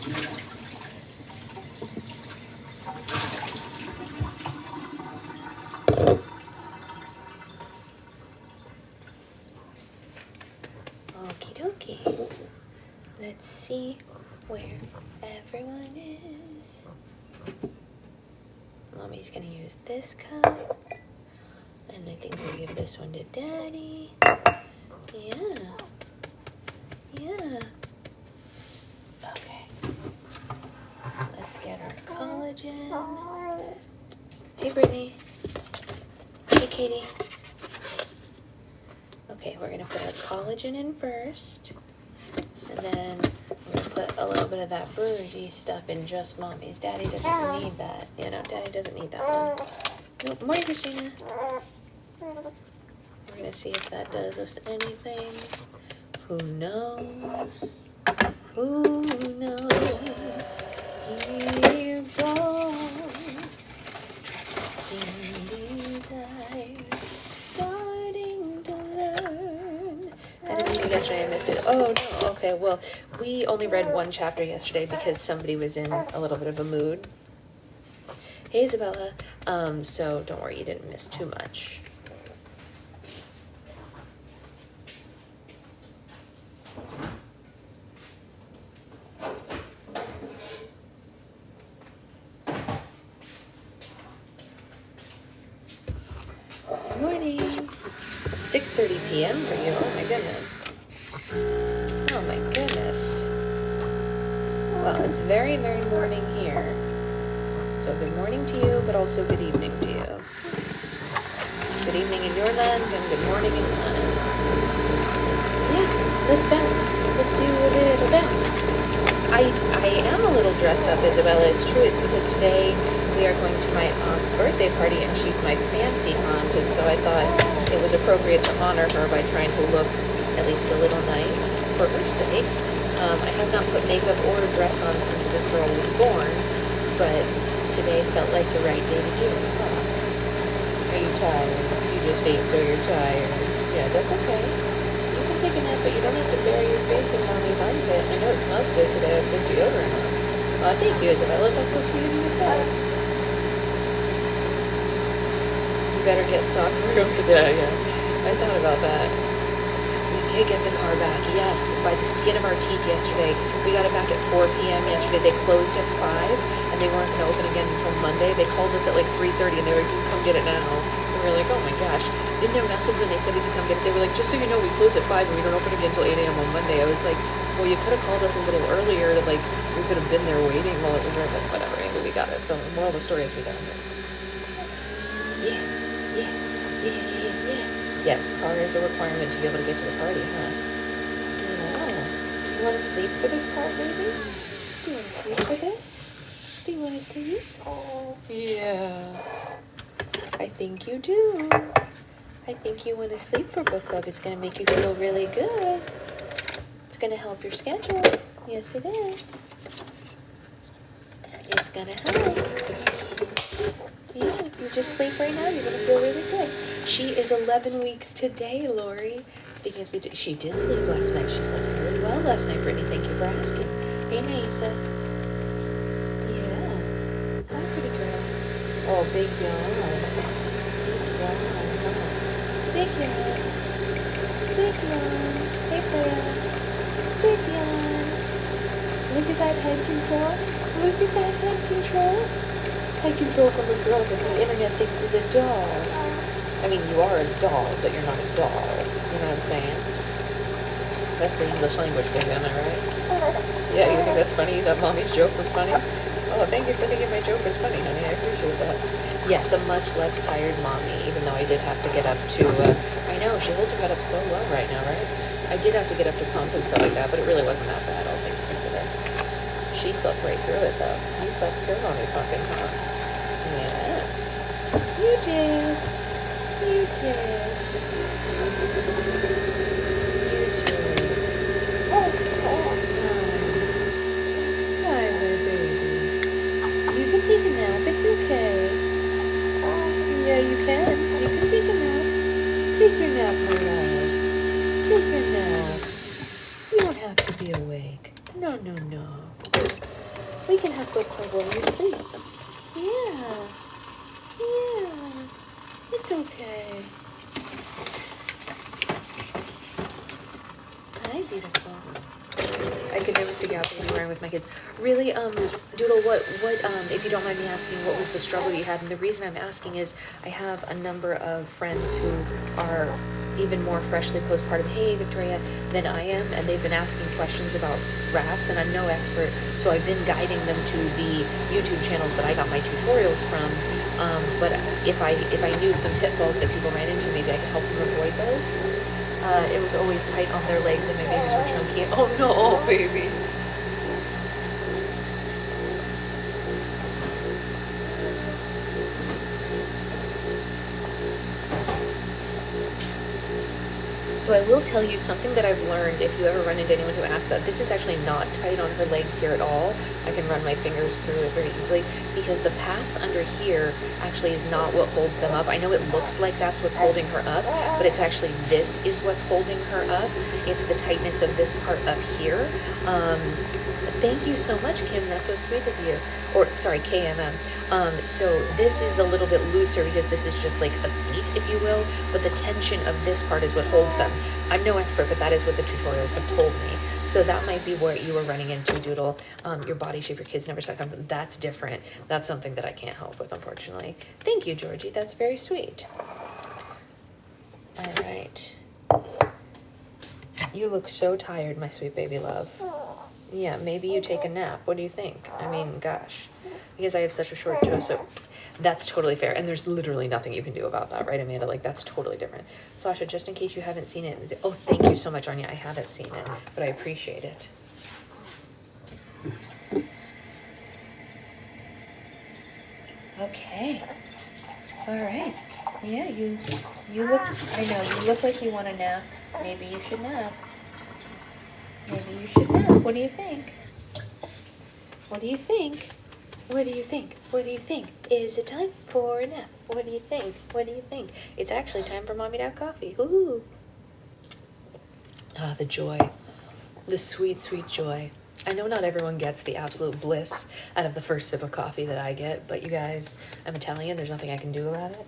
Okie dokie. Let's see where everyone is. Mommy's gonna use this cup. And I think we'll give this one to Daddy. Yeah. Yeah. Okay. Let's get our collagen. Hey, Brittany. Hey, Katie. Okay, we're gonna put our collagen in first. And then we're gonna put a little bit of that brewery stuff in just Mommy's. Daddy doesn't need that. You know, Daddy doesn't need that one. Nope. Morning, Christina. We're gonna see if that does us anything. Who knows? Who knows? Here goes. Trusting desire. Starting to learn. I didn't read it yesterday, I missed it. Oh no, okay, well, we only read one chapter yesterday because somebody was in a little bit of a mood. Hey Isabella, so don't worry, you didn't miss too much. Good morning. 6:30 p.m. for you, oh my goodness. Oh my goodness. Well, it's very, very morning here. So good morning to you, but also good evening to you. Good evening in your land and good morning in mine. Yeah, let's bounce. Let's do a little bounce. I am a little dressed up, Isabella. It's true. It's because today we are going to my aunt's birthday party and she's my fancy aunt, and so I thought it was appropriate to honor her by trying to look at least a little nice for her sake. I have not put makeup or a dress on since this girl was born, but today felt like the right day to do it, huh? Are you tired? You just ate, so you're tired. Yeah, that's okay. You can take a nap, but you don't have to bury your face in Mommy's armpit. I know it smells good today. I put deodorant on. Well, thank you, Isabella. That's so sweet of you to say. You better get socks for him today. Yeah, I thought about that. We did get the car back, yes, by the skin of our teeth yesterday. We got it back at 4 p.m. yesterday. They closed at 5. They weren't going to open again until Monday. They called us at like 3:30 and they were like, you come get it now. And we were like, oh my gosh. In their message when they said we could come get it, they were like, just so you know, we close at 5 and we don't open again until 8 a.m. on Monday. I was like, well, you could have called us a little earlier to like, we could have been there waiting while it was there, but whatever. Anyway, we got it. So the moral of the story is we got it. Yeah. Yes, car is a requirement to be able to get to the party, huh? Oh. Do you want to sleep for this part, maybe? Do you want to sleep for this? Do you want to sleep? Oh, yeah. I think you do. I think you want to sleep for book club. It's going to make you feel really good. It's going to help your schedule. Yes, it is. It's going to help. Yeah, if you just sleep right now, you're going to feel really good. She is 11 weeks today, Lori. Speaking of sleep, she did sleep last night. She slept really well last night, Brittany. Thank you for asking. Hey, Naisa. Oh, big yawn. Big yawn. Big yawn. Hey, Freya. Big yawn. Look at that head control. Look at that head control. Head control from a girl that the internet thinks is a doll. I mean, you are a doll, but you're not a doll. You know what I'm saying? That's the English language, baby, am I right? Yeah, you think that's funny? You thought Mommy's joke was funny? Oh, thank you for thinking my joke was funny, honey. I appreciate that. Yes, a much less tired Mommy, even though I did have to get up to, I know, she holds her head up so low right now, right? I did have to get up to pump and stuff like that, but it really wasn't that bad, all things considered. She slept right through it, though. You slept through Mommy pumping, huh? Yes. You did. You did. You did. Oh, hi, my baby. You can take a nap. It's okay. Yeah, you can. You can take a nap. Take your nap, my love. Take your nap. You don't have to be awake. No, no, no. We can have book club while you sleep. Yeah. Yeah. It's okay. Hi, beautiful. I could never figure out baby wearing with my kids. Really, Doodle, what, if you don't mind me asking, what was the struggle you had? And the reason I'm asking is I have a number of friends who are even more freshly postpartum, hey, Victoria, than I am, and they've been asking questions about wraps, and I'm no expert, so I've been guiding them to the YouTube channels that I got my tutorials from, but if I knew some pitfalls that people ran into, maybe I could help them avoid those. It was always tight on their legs and my babies were chunky. Oh no, babies. So I will tell you something that I've learned if you ever run into anyone who asks that. This is actually not tight on her legs here at all. I can run my fingers through it very easily because the pass under here actually is not what holds them up. I know it looks like that's what's holding her up, but it's actually this is what's holding her up. It's the tightness of this part up here. Thank you so much, Kim. That's so sweet of you. Or, sorry, KMM. So this is a little bit looser because this is just like a seat, if you will, but the tension of this part is what holds them. I'm no expert, but that is what the tutorials have told me. So that might be what you were running into, Doodle. Your body shape, your kids never suck on. That's different. That's something that I can't help with, unfortunately. Thank you, Georgie. That's very sweet. All right. You look so tired, my sweet baby love. Yeah, maybe you take a nap. What do you think? I mean, gosh, because I have such a short toe, so that's totally fair. And there's literally nothing you can do about that, right, Amanda? Like, that's totally different. Sasha, just in case you haven't seen it. Oh, thank you so much, Anya. I haven't seen it, but I appreciate it. Okay. All right. Yeah, you look, I know, you look like you want to nap. Maybe you should nap. Maybe you should nap. What do you think? What do you think? What do you think? What do you think? Is it time for a nap? What do you think? What do you think? It's actually time for Mommy to have coffee. Woohoo! Ah, the joy. The sweet, sweet joy. I know not everyone gets the absolute bliss out of the first sip of coffee that I get, but you guys, I'm Italian, there's nothing I can do about it.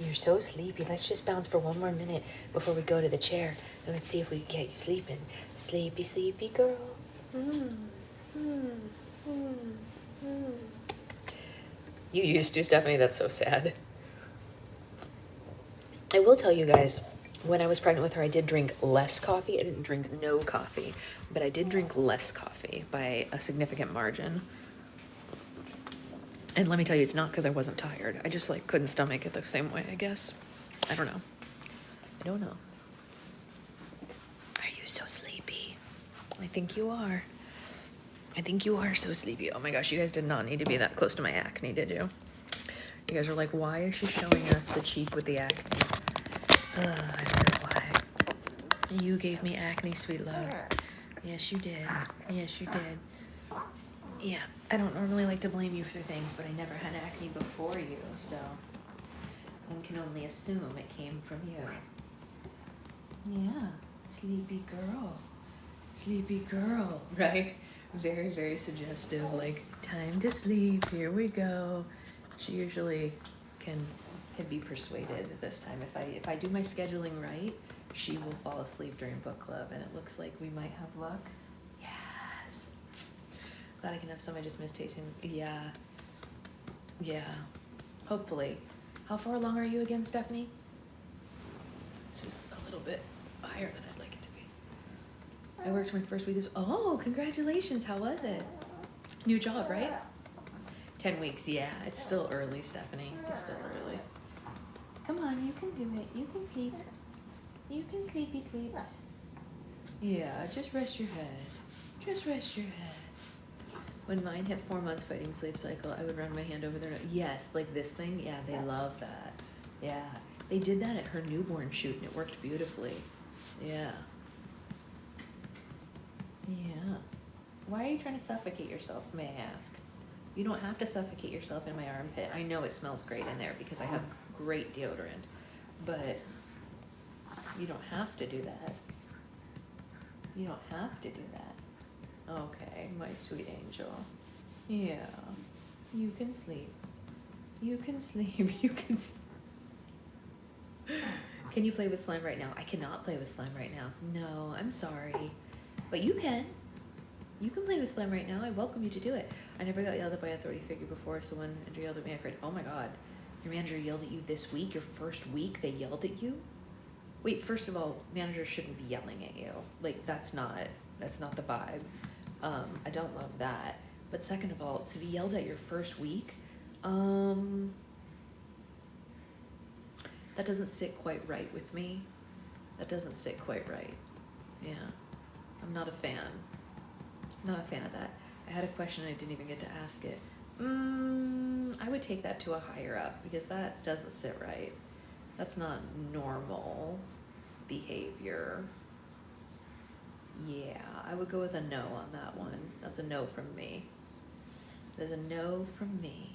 You're so sleepy. Let's just bounce for one more minute before we go to the chair, and let's see if we can get you sleeping. Sleepy, sleepy girl. You used to, Stephanie. That's so sad. I will tell you guys, when I was pregnant with her, I did drink less coffee. I didn't drink no coffee, but I did drink less coffee by a significant margin. And let me tell you, it's not because I wasn't tired. I just like couldn't stomach it the same way, I guess. I don't know. I don't know. Are you so sleepy? I think you are. I think you are so sleepy. Oh my gosh, you guys did not need to be that close to my acne, did you? You guys are like, why is she showing us the cheek with the acne? I don't know why. You gave me acne, sweet love. Yes, you did. Yes, you did. Yeah, I don't normally like to blame you for things, but I never had acne before you, so one can only assume it came from you. Yeah, sleepy girl. Sleepy girl, right? Very, very suggestive, like, time to sleep, here we go. She usually can be persuaded this time. If I do my scheduling right, she will fall asleep during book club, and it looks like we might have luck. Yes. Glad I can have some I just missed tasting. Yeah. Yeah. Hopefully. How far along are you again, Stephanie? This is a little bit higher than I'd like it to be. I worked my first week this. Oh, congratulations. How was it? New job, right? 10 weeks. Yeah, it's still early, Stephanie. It's still early. Come on, you can do it. You can sleep. You can sleepy sleeps. Yeah, just rest your head. Just rest your head. When mine hit 4 months fighting sleep cycle, I would run my hand over their nose. Yes, like this thing. Yeah, they love that. Yeah, they did that at her newborn shoot, and it worked beautifully. Yeah. Yeah. Why are you trying to suffocate yourself, may I ask? You don't have to suffocate yourself in my armpit. I know it smells great in there because I have great deodorant, but you don't have to do that. You don't have to do that. Okay, my sweet angel. Yeah, you can sleep. You can sleep. You can Can you play with slime right now? I cannot play with slime right now. No, I'm sorry. But you can. You can play with slime right now. I welcome you to do it. I never got yelled at by a authority figure before, so when Andrew yelled at me, I cried, oh my god. Your manager yelled at you this week? Your first week they yelled at you? Wait, first of all, managers shouldn't be yelling at you. Like, that's not the vibe. I don't love that. But second of all, to be yelled at your first week, that doesn't sit quite right with me. That doesn't sit quite right. Yeah, I'm not a fan. Not a fan of that. I had a question and I didn't even get to ask it. I would take that to a higher up because that doesn't sit right. That's not normal behavior. Yeah, I would go with a no on that one. That's a no from me. There's a no from me.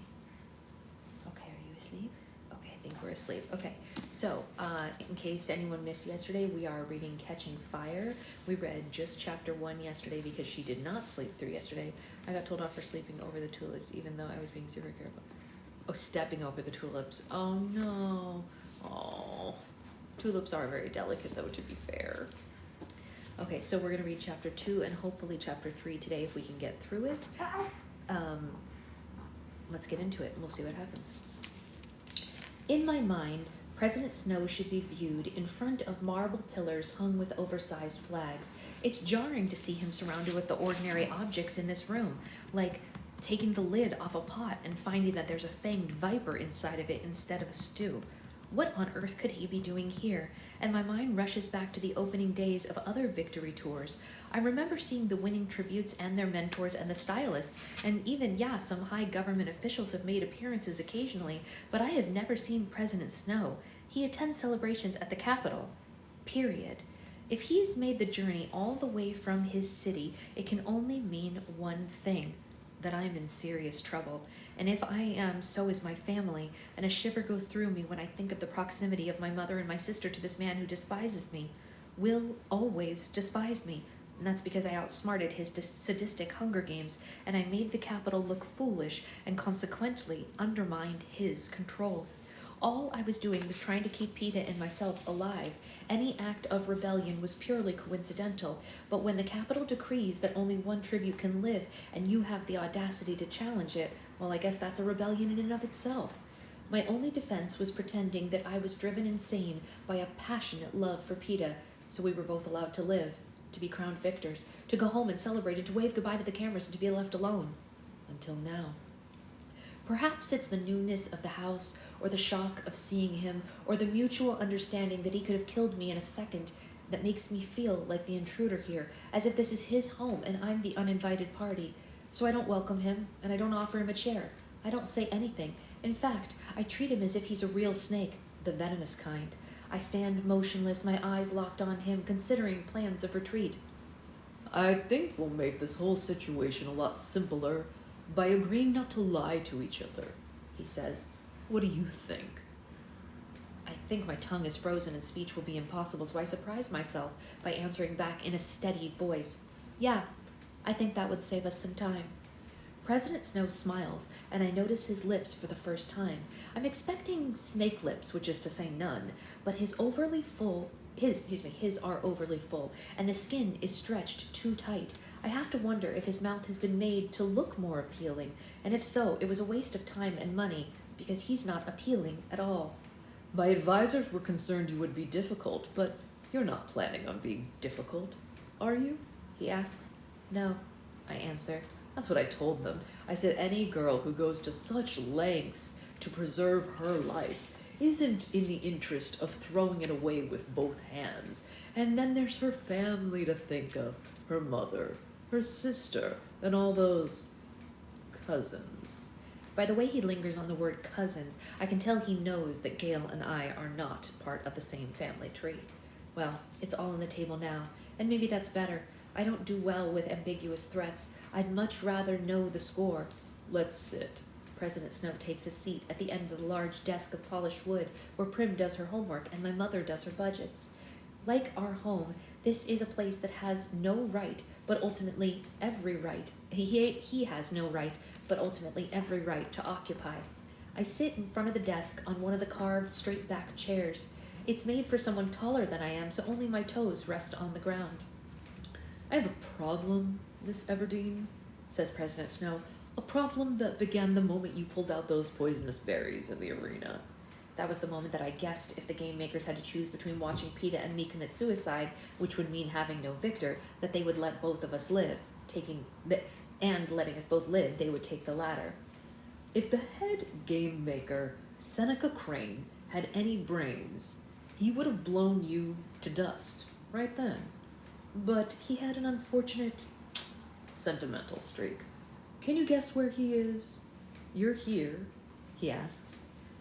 Okay, are you asleep? Okay, I think we're asleep. Okay, so in case anyone missed yesterday, we are reading Catching Fire. We read just chapter 1 yesterday because she did not sleep through yesterday. I got told off for sleeping over the tulips even though I was being super careful. Oh, stepping over the tulips. Oh no. Oh, tulips are very delicate though, to be fair. Okay, so we're gonna read chapter 2 and hopefully chapter 3 today if we can get through it. Let's get into it and we'll see what happens. In my mind, President Snow should be viewed in front of marble pillars hung with oversized flags. It's jarring to see him surrounded with the ordinary objects in this room, like taking the lid off a pot and finding that there's a fanged viper inside of it instead of a stew. What on earth could he be doing here? And my mind rushes back to the opening days of other victory tours. I remember seeing the winning tributes and their mentors and the stylists, and even, yeah, some high government officials have made appearances occasionally, but I have never seen President Snow. He attends celebrations at the Capitol. Period. If he's made the journey all the way from his city, it can only mean one thing, that I'm in serious trouble. And if I am, so is my family, and a shiver goes through me when I think of the proximity of my mother and my sister to this man who despises me, will always despise me. And that's because I outsmarted his sadistic Hunger Games, and I made the Capitol look foolish and consequently undermined his control. All I was doing was trying to keep PETA and myself alive. Any act of rebellion was purely coincidental, but when the Capitol decrees that only one tribute can live and you have the audacity to challenge it, well, I guess that's a rebellion in and of itself. My only defense was pretending that I was driven insane by a passionate love for PETA, so we were both allowed to live, to be crowned victors, to go home and celebrate, and to wave goodbye to the cameras and to be left alone. Until now. Perhaps it's the newness of the house, or the shock of seeing him, or the mutual understanding that he could have killed me in a second that makes me feel like the intruder here, as if this is his home and I'm the uninvited party. So I don't welcome him, and I don't offer him a chair. I don't say anything. In fact, I treat him as if he's a real snake, the venomous kind. I stand motionless, my eyes locked on him, considering plans of retreat. I think we'll make this whole situation a lot simpler by agreeing not to lie to each other, he says. What do you think? I think my tongue is frozen and speech will be impossible, so I surprise myself by answering back in a steady voice. Yeah, I think that would save us some time. President Snow smiles, and I notice his lips for the first time. I'm expecting snake lips, which is to say none, but his are overly full, and the skin is stretched too tight. I have to wonder if his mouth has been made to look more appealing, and if so, it was a waste of time and money, because he's not appealing at all. My advisors were concerned you would be difficult, but you're not planning on being difficult, are you? He asks. No, I answer. That's what I told them. I said any girl who goes to such lengths to preserve her life isn't in the interest of throwing it away with both hands. And then there's her family to think of, her mother, her sister, and all those cousins. By the way he lingers on the word cousins, I can tell he knows that Gale and I are not part of the same family tree. Well, it's all on the table now, and maybe that's better. I don't do well with ambiguous threats. I'd much rather know the score. Let's sit. President Snow takes a seat at the end of the large desk of polished wood where Prim does her homework and my mother does her budgets. Like our home, This is a place that has no right, but ultimately every right. He has no right, but ultimately every right to occupy. I sit in front of the desk on one of the carved straight back chairs. It's made for someone taller than I am, so only my toes rest on the ground. I have a problem, Miss Everdeen, says President Snow. A problem that began the moment you pulled out those poisonous berries in the arena. That was the moment that I guessed if the game makers had to choose between watching PETA and me commit suicide, which would mean having no victor, that they would let both of us live, and letting us both live, they would take the latter. If the head game maker, Seneca Crane, had any brains, he would have blown you to dust right then. But he had an unfortunate, sentimental streak. Can you guess where he is? You're here, he asks.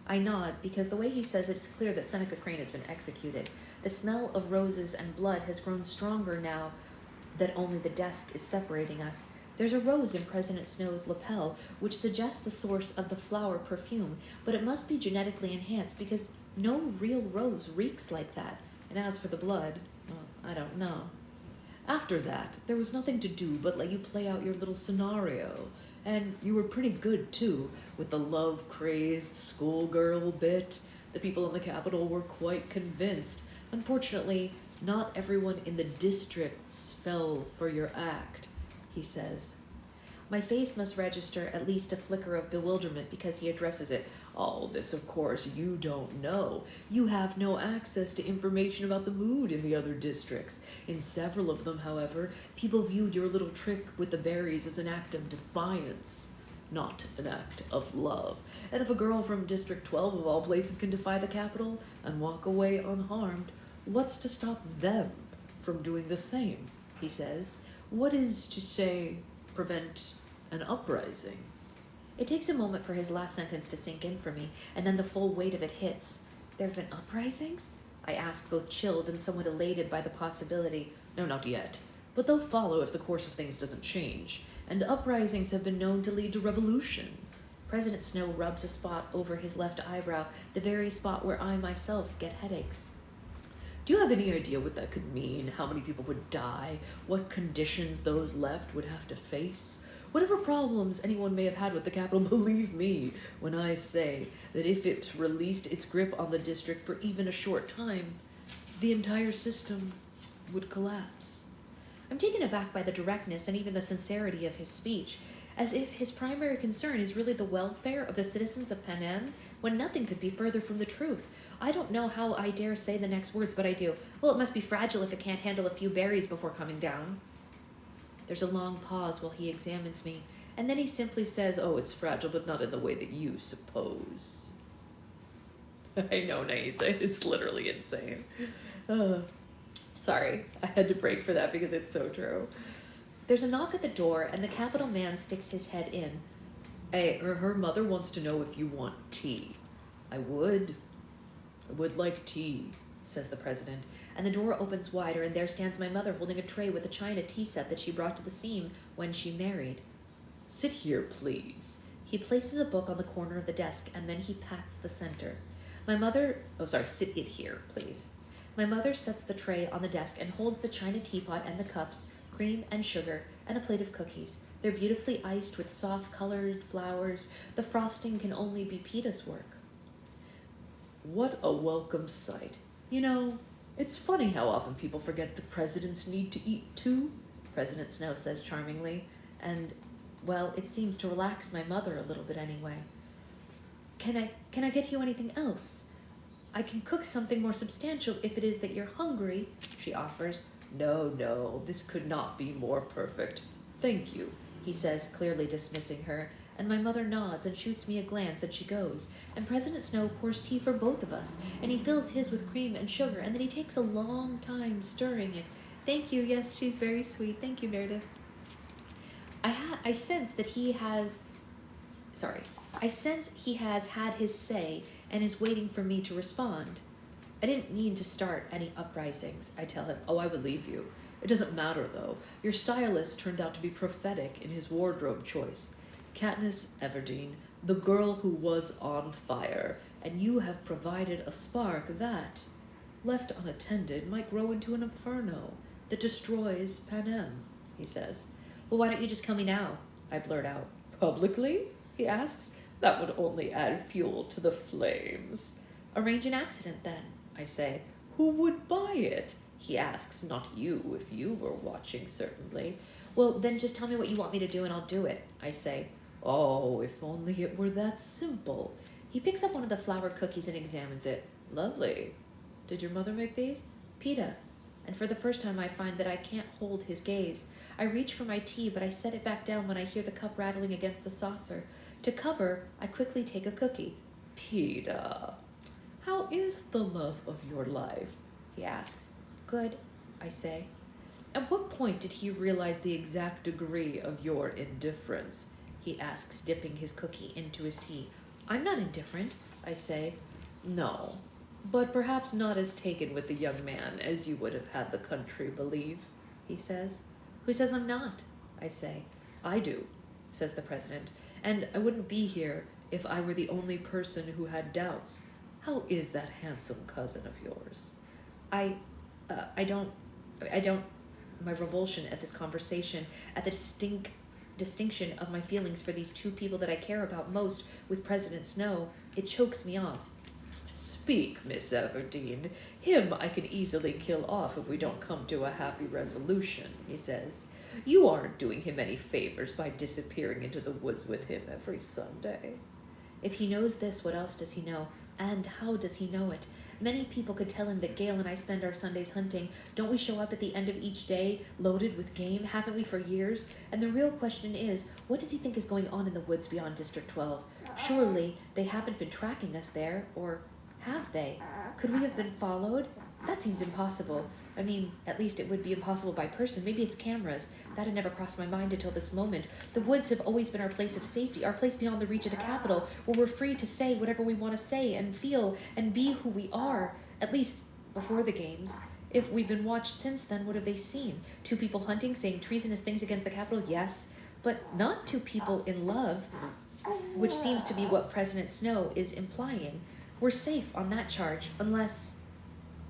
I nod, because the way he says it's clear that Seneca Crane has been executed. The smell of roses and blood has grown stronger now that only the desk is separating us. There's a rose in President Snow's lapel, which suggests the source of the flower perfume, but it must be genetically enhanced because no real rose reeks like that. And as for the blood, well, I don't know. After that, there was nothing to do but let you play out your little scenario. And you were pretty good, too, with the love-crazed schoolgirl bit. The people in the Capitol were quite convinced. Unfortunately, not everyone in the districts fell for your act, he says. My face must register at least a flicker of bewilderment because he addresses it. All this, of course, you don't know. You have no access to information about the mood in the other districts. In several of them, however, people viewed your little trick with the berries as an act of defiance, not an act of love. And if a girl from District 12 of all places can defy the Capitol and walk away unharmed, what's to stop them from doing the same, he says. What is to say, prevent an uprising? It takes a moment for his last sentence to sink in for me, and then the full weight of it hits. There have been uprisings? I ask, both chilled and somewhat elated by the possibility. No, not yet. But they'll follow if the course of things doesn't change. And uprisings have been known to lead to revolution. President Snow rubs a spot over his left eyebrow, the very spot where I myself get headaches. Do you have any idea what that could mean? How many people would die? What conditions those left would have to face? Whatever problems anyone may have had with the Capitol, believe me when I say that if it released its grip on the district for even a short time, the entire system would collapse. I'm taken aback by the directness and even the sincerity of his speech, as if his primary concern is really the welfare of the citizens of Panem, when nothing could be further from the truth. I don't know how I dare say the next words, but I do. Well, it must be fragile if it can't handle a few berries before coming down. There's a long pause while he examines me, and then he simply says, oh, it's fragile, but not in the way that you suppose. I know, Naisa, it's literally insane. Sorry, I had to break for that because it's so true. There's a knock at the door, and the Capitol man sticks his head in. Hey, her mother wants to know if you want tea. I would like tea, says the president, and the door opens wider, and there stands my mother holding a tray with a china tea set that she brought to the scene when she married. Sit here, please. He places a book on the corner of the desk, and then he pats the center. Sit it here, please. My mother sets the tray on the desk and holds the china teapot and the cups, cream and sugar, and a plate of cookies. They're beautifully iced with soft-colored flowers. The frosting can only be PETA's work. What a welcome sight. You know, it's funny how often people forget the presidents need to eat too, President Snow says charmingly, and, well, it seems to relax my mother a little bit anyway. Can I get you anything else? I can cook something more substantial if it is that you're hungry, she offers. No, this could not be more perfect. Thank you, he says, clearly dismissing her, and my mother nods and shoots me a glance as she goes, and President Snow pours tea for both of us, and he fills his with cream and sugar, and then he takes a long time stirring it. Thank you, yes, she's very sweet. Thank you, Meredith. I sense he has had his say and is waiting for me to respond. I didn't mean to start any uprisings, I tell him. Oh, I believe you. It doesn't matter, though. Your stylist turned out to be prophetic in his wardrobe choice. Katniss Everdeen, the girl who was on fire, and you have provided a spark that, left unattended, might grow into an inferno. that destroys Panem, he says. Well, why don't you just kill me now? I blurt out. Publicly? He asks. That would only add fuel to the flames. Arrange an accident then, I say. Who would buy it? He asks. Not you, if you were watching, certainly. Well, then just tell me what you want me to do and I'll do it, I say. Oh, if only it were that simple. He picks up one of the flour cookies and examines it. Lovely. Did your mother make these? Peta. And for the first time I find that I can't hold his gaze. I reach for my tea, but I set it back down when I hear the cup rattling against the saucer. To cover, I quickly take a cookie. Peta, how is the love of your life? He asks. Good, I say. At what point did he realize the exact degree of your indifference? He asks, dipping his cookie into his tea. I'm not indifferent, I say. No, but perhaps not as taken with the young man as you would have had the country believe, he says. Who says I'm not? I say. I do, says the president, and I wouldn't be here if I were the only person who had doubts. How is that handsome cousin of yours? I don't, my revulsion at this conversation, at the distinction of my feelings for these two people that I care about most with President Snow, it chokes me off. Speak, Miss Everdeen. Him I can easily kill off if we don't come to a happy resolution, he says. You aren't doing him any favors by disappearing into the woods with him every Sunday. If he knows this, what else does he know? And how does he know it? Many people could tell him that Gail and I spend our Sundays hunting. Don't we show up at the end of each day loaded with game? Haven't we for years? And the real question is, what does he think is going on in the woods beyond District 12? Surely they haven't been tracking us there, or have they? Could we have been followed? That seems impossible. I mean, at least it would be impossible by person. Maybe it's cameras. That had never crossed my mind until this moment. The woods have always been our place of safety, our place beyond the reach of the capital, where we're free to say whatever we want to say and feel and be who we are, at least before the games. If we've been watched since then, what have they seen? Two people hunting, saying treasonous things against the capital? Yes, but not two people in love, which seems to be what President Snow is implying. We're safe on that charge, unless,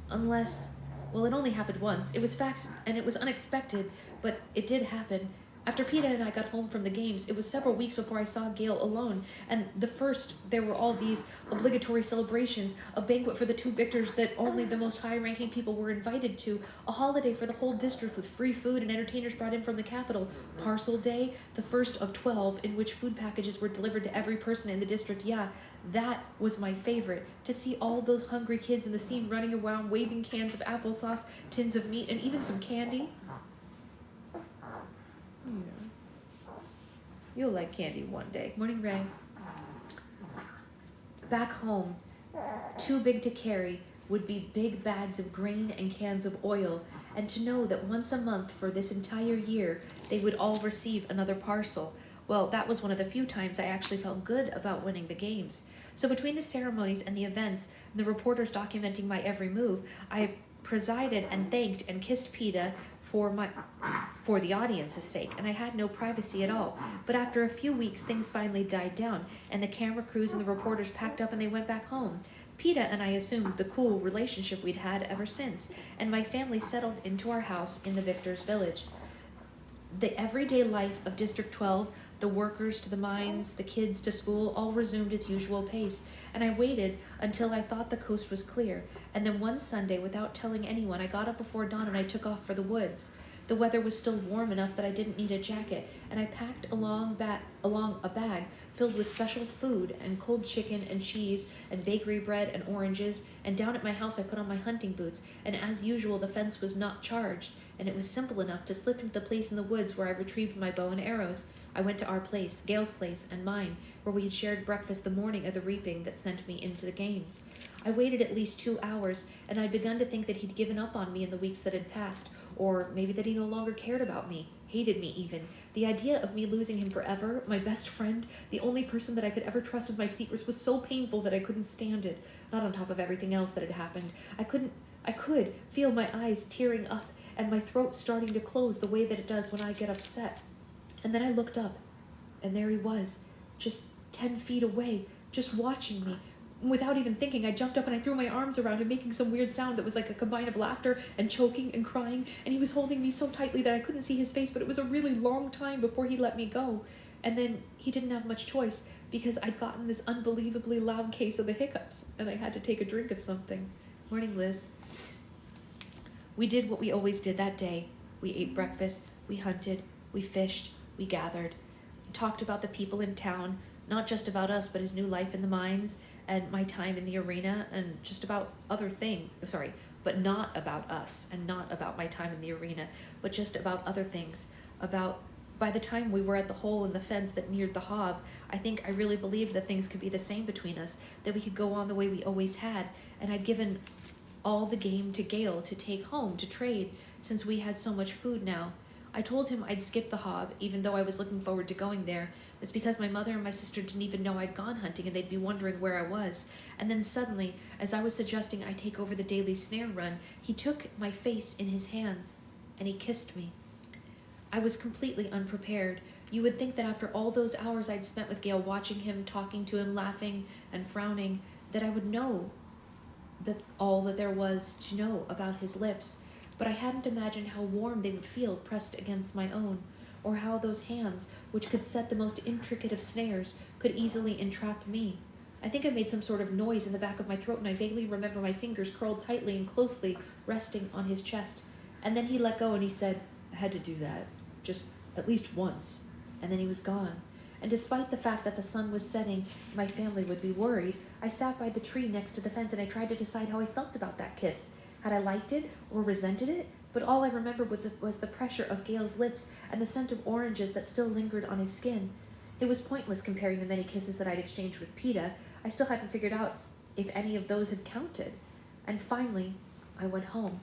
well, it only happened once. It was fact, and it was unexpected, but it did happen. After Peta and I got home from the games, it was several weeks before I saw Gail alone, and there were all these obligatory celebrations, a banquet for the two victors that only the most high-ranking people were invited to, a holiday for the whole district with free food and entertainers brought in from the capital, Parcel Day, the first of 12, in which food packages were delivered to every person in the district. Yeah, that was my favorite, to see all those hungry kids in the scene running around, waving cans of applesauce, tins of meat, and even some candy. Yeah. You'll like candy one day. Morning, Ray. Back home, too big to carry would be big bags of grain and cans of oil, and to know that once a month for this entire year, they would all receive another parcel. Well, that was one of the few times I actually felt good about winning the games. So between the ceremonies and the events, and the reporters documenting my every move, I presided and thanked and kissed Peta for the audience's sake, and I had no privacy at all. But after a few weeks, things finally died down, and the camera crews and the reporters packed up and they went back home. Peta and I assumed the cool relationship we'd had ever since, and my family settled into our house in the Victor's Village. The everyday life of District 12, the workers to the mines, the kids to school, all resumed its usual pace, and I waited until I thought the coast was clear, and then one Sunday, without telling anyone, I got up before dawn and I took off for the woods. The weather was still warm enough that I didn't need a jacket, and I packed along a bag filled with special food and cold chicken and cheese and bakery bread and oranges, and down at my house I put on my hunting boots, and as usual the fence was not charged, and it was simple enough to slip into the place in the woods where I retrieved my bow and arrows. I went to our place, Gail's place, and mine, where we had shared breakfast the morning of the reaping that sent me into the games. I waited at least 2 hours, and I'd begun to think that he'd given up on me in the weeks that had passed, or maybe that he no longer cared about me, hated me even. The idea of me losing him forever, my best friend, the only person that I could ever trust with my secrets, was so painful that I couldn't stand it, not on top of everything else that had happened. I could feel my eyes tearing up and my throat starting to close the way that it does when I get upset. And then I looked up, and there he was, just 10 feet away, just watching me, Without even thinking, I jumped up and I threw my arms around him, making some weird sound that was like a combine of laughter and choking and crying, and he was holding me so tightly that I couldn't see his face, but it was a really long time before he let me go. And then he didn't have much choice, because I'd gotten this unbelievably loud case of the hiccups, and I had to take a drink of something. Morning, Liz. We did what we always did that day. We ate breakfast, we hunted, we fished, we gathered, talked about the people in town, not just about us, but his new life in the mines, and my time in the arena, and just about other things. Sorry, but not about us, and not about my time in the arena, but just about other things. About, by the time we were at the hole in the fence that neared the hob, I think I really believed that things could be the same between us, that we could go on the way we always had, and I'd given all the game to Gale to take home, to trade, since we had so much food now. I told him I'd skip the hob, even though I was looking forward to going there. It's because my mother and my sister didn't even know I'd gone hunting, and they'd be wondering where I was. And then suddenly, as I was suggesting I take over the daily snare run, he took my face in his hands, and he kissed me. I was completely unprepared. You would think that after all those hours I'd spent with Gale, watching him, talking to him, laughing and frowning, that I would know that all that there was to know about his lips. But I hadn't imagined how warm they would feel pressed against my own, or how those hands, which could set the most intricate of snares, could easily entrap me. I think I made some sort of noise in the back of my throat, and I vaguely remember my fingers curled tightly and closely resting on his chest. And then he let go and he said, I had to do that, just at least once. And then he was gone. And despite the fact that the sun was setting, my family would be worried, I sat by the tree next to the fence and I tried to decide how I felt about that kiss. Had I liked it or resented it? But all I remembered was the pressure of Gale's lips and the scent of oranges that still lingered on his skin. It was pointless comparing the many kisses that I'd exchanged with Peeta. I still hadn't figured out if any of those had counted. And finally, I went home.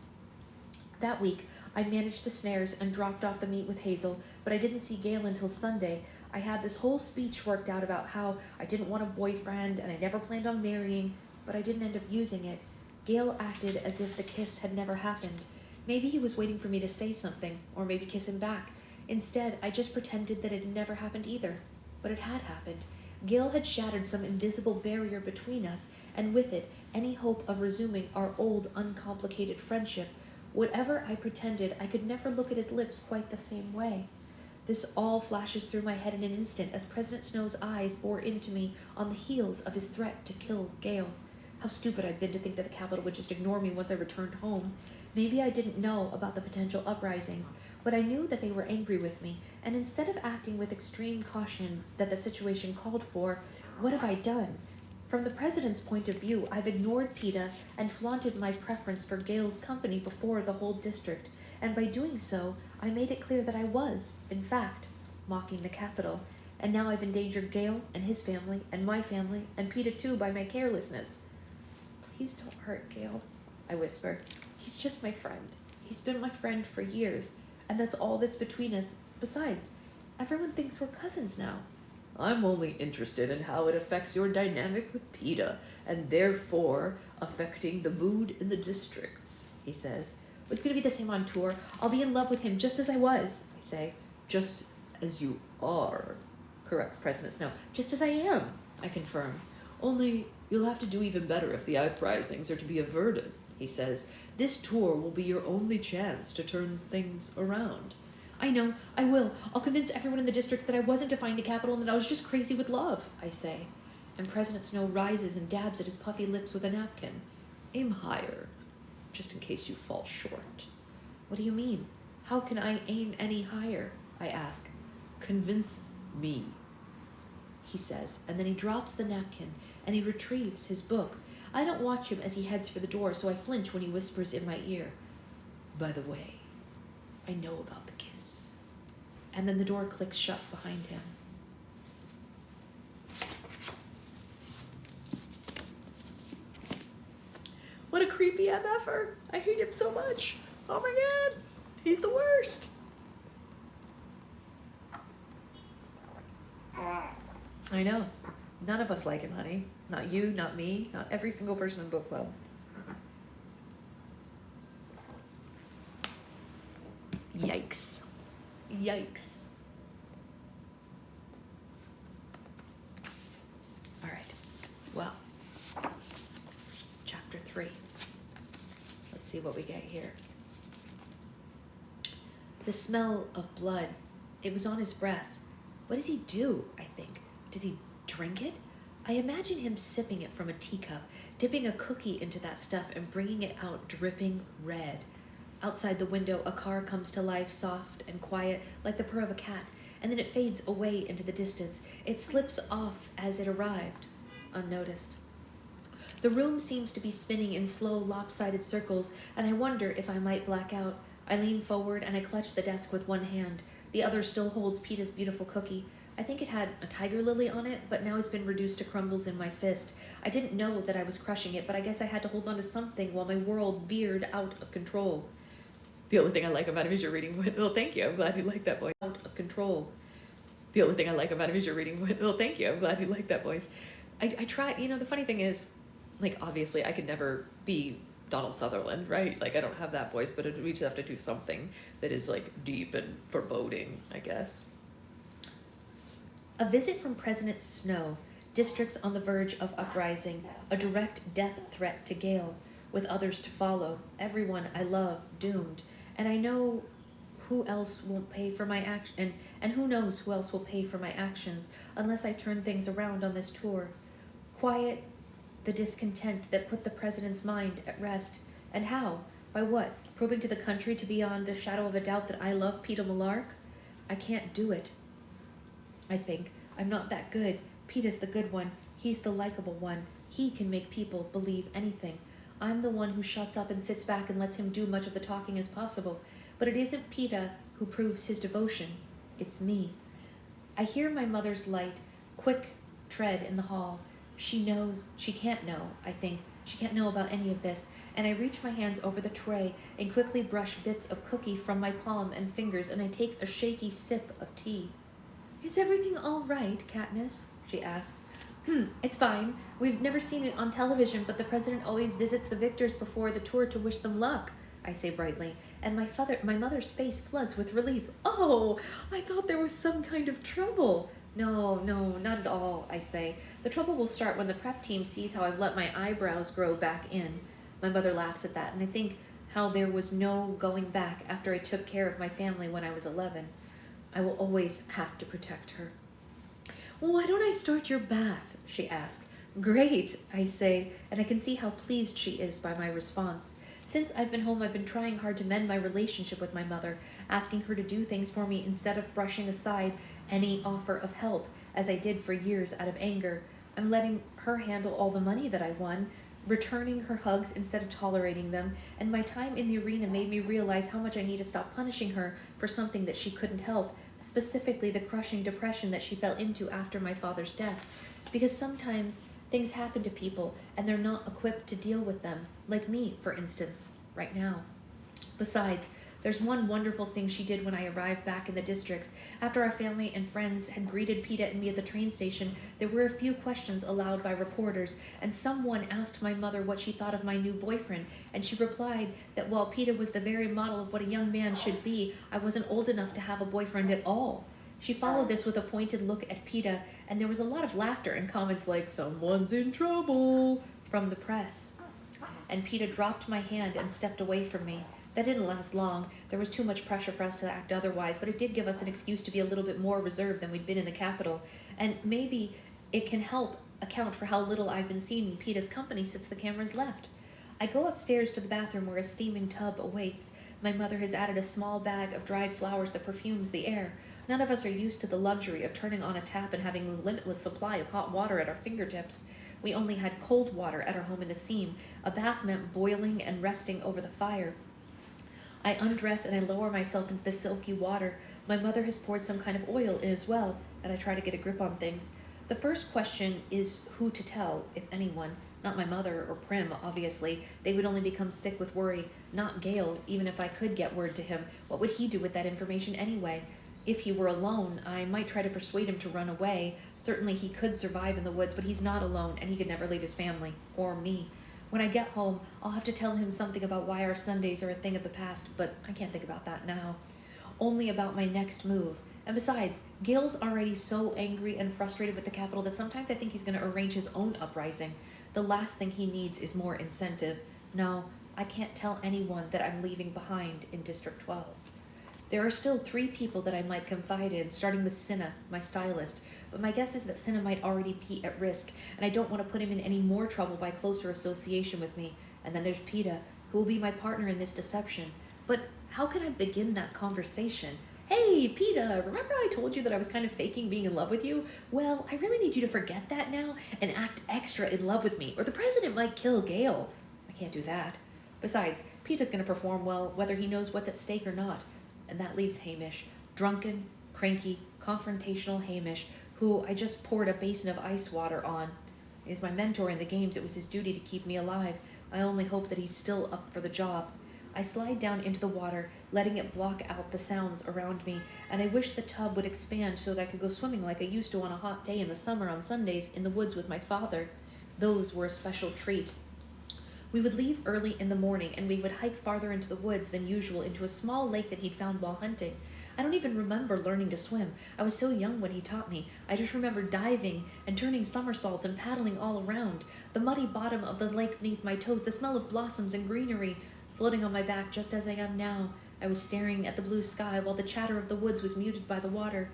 That week, I managed the snares and dropped off the meat with Hazel, but I didn't see Gale until Sunday. I had this whole speech worked out about how I didn't want a boyfriend and I never planned on marrying, but I didn't end up using it. Gale acted as if the kiss had never happened. Maybe he was waiting for me to say something, or maybe kiss him back. Instead, I just pretended that it had never happened either. But it had happened. Gale had shattered some invisible barrier between us, and with it, any hope of resuming our old, uncomplicated friendship. Whatever I pretended, I could never look at his lips quite the same way. This all flashes through my head in an instant as President Snow's eyes bore into me on the heels of his threat to kill Gale. How stupid I'd been to think that the Capitol would just ignore me once I returned home. Maybe I didn't know about the potential uprisings, but I knew that they were angry with me, and instead of acting with extreme caution that the situation called for, what have I done? From the President's point of view, I've ignored Peeta and flaunted my preference for Gale's company before the whole district, and by doing so, I made it clear that I was, in fact, mocking the Capitol, and now I've endangered Gale and his family and my family and Peeta too by my carelessness. Please don't hurt Gale, I whisper. He's just my friend. He's been my friend for years, and that's all that's between us. Besides, everyone thinks we're cousins now. I'm only interested in how it affects your dynamic with Peeta, and therefore affecting the mood in the districts, he says. It's gonna be the same on tour. I'll be in love with him just as I was, I say. Just as you are, corrects President Snow. Just as I am, I confirm. Only you'll have to do even better if the uprisings are to be averted, he says. This tour will be your only chance to turn things around. I know, I will. I'll convince everyone in the districts that I wasn't defying the Capitol and that I was just crazy with love, I say. And President Snow rises and dabs at his puffy lips with a napkin. Aim higher, just in case you fall short. What do you mean? How can I aim any higher? I ask. Convince me, he says, and then he drops the napkin and he retrieves his book. I don't watch him as he heads for the door, so I flinch when he whispers in my ear. By the way, I know about the kiss. And then the door clicks shut behind him. What a creepy MFer. I hate him so much. Oh my god, he's the worst. I know. None of us like him, honey. Not you, not me, not every single person in book club. Yikes. Yikes. All right. Well, what we get here. The smell of blood. It was on his breath. What does he do, I think? Does he drink it? I imagine him sipping it from a teacup, dipping a cookie into that stuff and bringing it out dripping red. Outside the window, a car comes to life, soft and quiet, like the purr of a cat, and then it fades away into the distance. It slips off as it arrived, unnoticed. The room seems to be spinning in slow, lopsided circles, and I wonder if I might black out. I lean forward and I clutch the desk with one hand. The other still holds Peta's beautiful cookie. I think it had a tiger lily on it, but now it's been reduced to crumbles in my fist. I didn't know that I was crushing it, but I guess I had to hold on to something while my world veered out of control. The only thing I like about it is your reading voice. Oh, thank you. I'm glad you like that voice. Out of control. The only thing I like about it is your reading voice. Oh, thank you. I'm glad you like that voice. I try, the funny thing is, like, obviously I could never be Donald Sutherland, right? Like, I don't have that voice, but we just have to do something that is, like, deep and foreboding, I guess. A visit from President Snow, districts on the verge of uprising, a direct death threat to Gale, with others to follow, everyone I love doomed, and I know who else won't pay for my action, and who knows who else will pay for my actions unless I turn things around on this tour. Quiet the discontent that put the president's mind at rest, and how? By what? Proving to the country to beyond the shadow of a doubt that I love Peta Millark? I can't do it. I think. I'm not that good. Peta's the good one. He's the likable one. He can make people believe anything. I'm the one who shuts up and sits back and lets him do much of the talking as possible. But it isn't Peta who proves his devotion. It's me. I hear my mother's light, quick tread in the hall. She can't know, I think. She can't know about any of this. And I reach my hands over the tray and quickly brush bits of cookie from my palm and fingers, and I take a shaky sip of tea. Is everything all right, Katniss? She asks. It's fine. We've never seen it on television, but the president always visits the victors before the tour to wish them luck, I say brightly, and my mother's face floods with relief. Oh, I thought there was some kind of trouble. No, not at all, I say. The trouble will start when the prep team sees how I've let my eyebrows grow back in. My mother laughs at that, and I think how there was no going back after I took care of my family when I was 11. I will always have to protect her. Why don't I start your bath? She asks. Great, I say, and I can see how pleased she is by my response. Since I've been home, I've been trying hard to mend my relationship with my mother, asking her to do things for me instead of brushing aside any offer of help, as I did for years out of anger. I'm letting her handle all the money that I won, returning her hugs instead of tolerating them, and my time in the arena made me realize how much I need to stop punishing her for something that she couldn't help, specifically the crushing depression that she fell into after my father's death. Because sometimes things happen to people and they're not equipped to deal with them, like me, for instance, right now. Besides, there's one wonderful thing she did when I arrived back in the districts. After our family and friends had greeted Peta and me at the train station, there were a few questions allowed by reporters, and someone asked my mother what she thought of my new boyfriend, and she replied that while Peta was the very model of what a young man should be, I wasn't old enough to have a boyfriend at all. She followed this with a pointed look at Peta, and there was a lot of laughter and comments like, "Someone's in trouble," from the press. And Peta dropped my hand and stepped away from me. That didn't last long. There was too much pressure for us to act otherwise, but it did give us an excuse to be a little bit more reserved than we'd been in the Capitol. And maybe it can help account for how little I've been seen in Peta's company since the cameras left. I go upstairs to the bathroom where a steaming tub awaits. My mother has added a small bag of dried flowers that perfumes the air. None of us are used to the luxury of turning on a tap and having a limitless supply of hot water at our fingertips. We only had cold water at our home in the seam. A bath meant boiling and resting over the fire. I undress and I lower myself into the silky water. My mother has poured some kind of oil in as well, and I try to get a grip on things. The first question is who to tell, if anyone. Not my mother or Prim, obviously. They would only become sick with worry. Not Gale, even if I could get word to him. What would he do with that information anyway? If he were alone, I might try to persuade him to run away. Certainly he could survive in the woods, but he's not alone, and he could never leave his family, or me. When I get home, I'll have to tell him something about why our Sundays are a thing of the past, but I can't think about that now. Only about my next move. And besides, Gale's already so angry and frustrated with the Capitol that sometimes I think he's going to arrange his own uprising. The last thing he needs is more incentive. No, I can't tell anyone that I'm leaving behind in District 12. There are still 3 people that I might confide in, starting with Cinna, my stylist, but my guess is that Cinna might already be at risk, and I don't want to put him in any more trouble by closer association with me. And then there's Peta, who will be my partner in this deception. But how can I begin that conversation? Hey, Peta, remember I told you that I was kind of faking being in love with you? Well, I really need you to forget that now and act extra in love with me, or the president might kill Gale. I can't do that. Besides, Peta's going to perform well, whether he knows what's at stake or not. And that leaves Hamish, drunken, cranky, confrontational Hamish, who I just poured a basin of ice water on. He's my mentor in the games. It was his duty to keep me alive. I only hope that he's still up for the job. I slide down into the water, letting it block out the sounds around me, and I wish the tub would expand so that I could go swimming like I used to on a hot day in the summer on Sundays in the woods with my father. Those were a special treat. We would leave early in the morning, and we would hike farther into the woods than usual into a small lake that he'd found while hunting. I don't even remember learning to swim. I was so young when he taught me. I just remember diving and turning somersaults and paddling all around. The muddy bottom of the lake beneath my toes, the smell of blossoms and greenery, floating on my back just as I am now. I was staring at the blue sky while the chatter of the woods was muted by the water.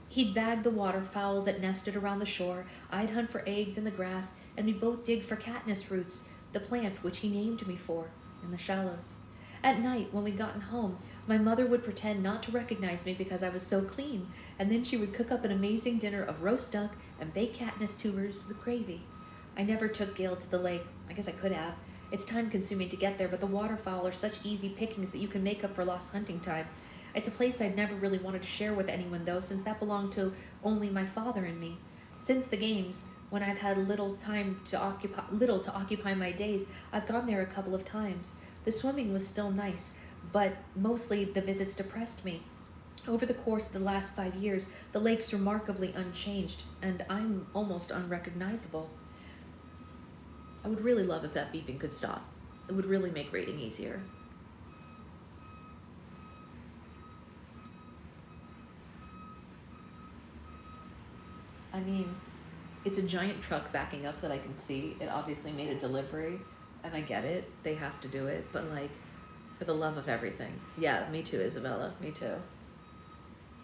He'd bag the waterfowl that nested around the shore. I'd hunt for eggs in the grass, and we'd both dig for Katniss roots, the plant which he named me for, in the shallows. At night, when we'd gotten home, my mother would pretend not to recognize me because I was so clean, and then she would cook up an amazing dinner of roast duck and baked Katniss tubers with gravy. I never took Gale to the lake. I guess I could have. It's time-consuming to get there, but the waterfowl are such easy pickings that you can make up for lost hunting time. It's a place I'd never really wanted to share with anyone, though, since that belonged to only my father and me. Since the games, when I've had little to occupy my days, I've gone there a couple of times. The swimming was still nice, but mostly the visits depressed me. Over the course of the last 5 years, the lake's remarkably unchanged, and I'm almost unrecognizable. I would really love if that beeping could stop. It would really make reading easier. I mean, it's a giant truck backing up that I can see. It obviously made a delivery, and I get it. They have to do it, but like, for the love of everything. Yeah, me too, Isabella. Me too.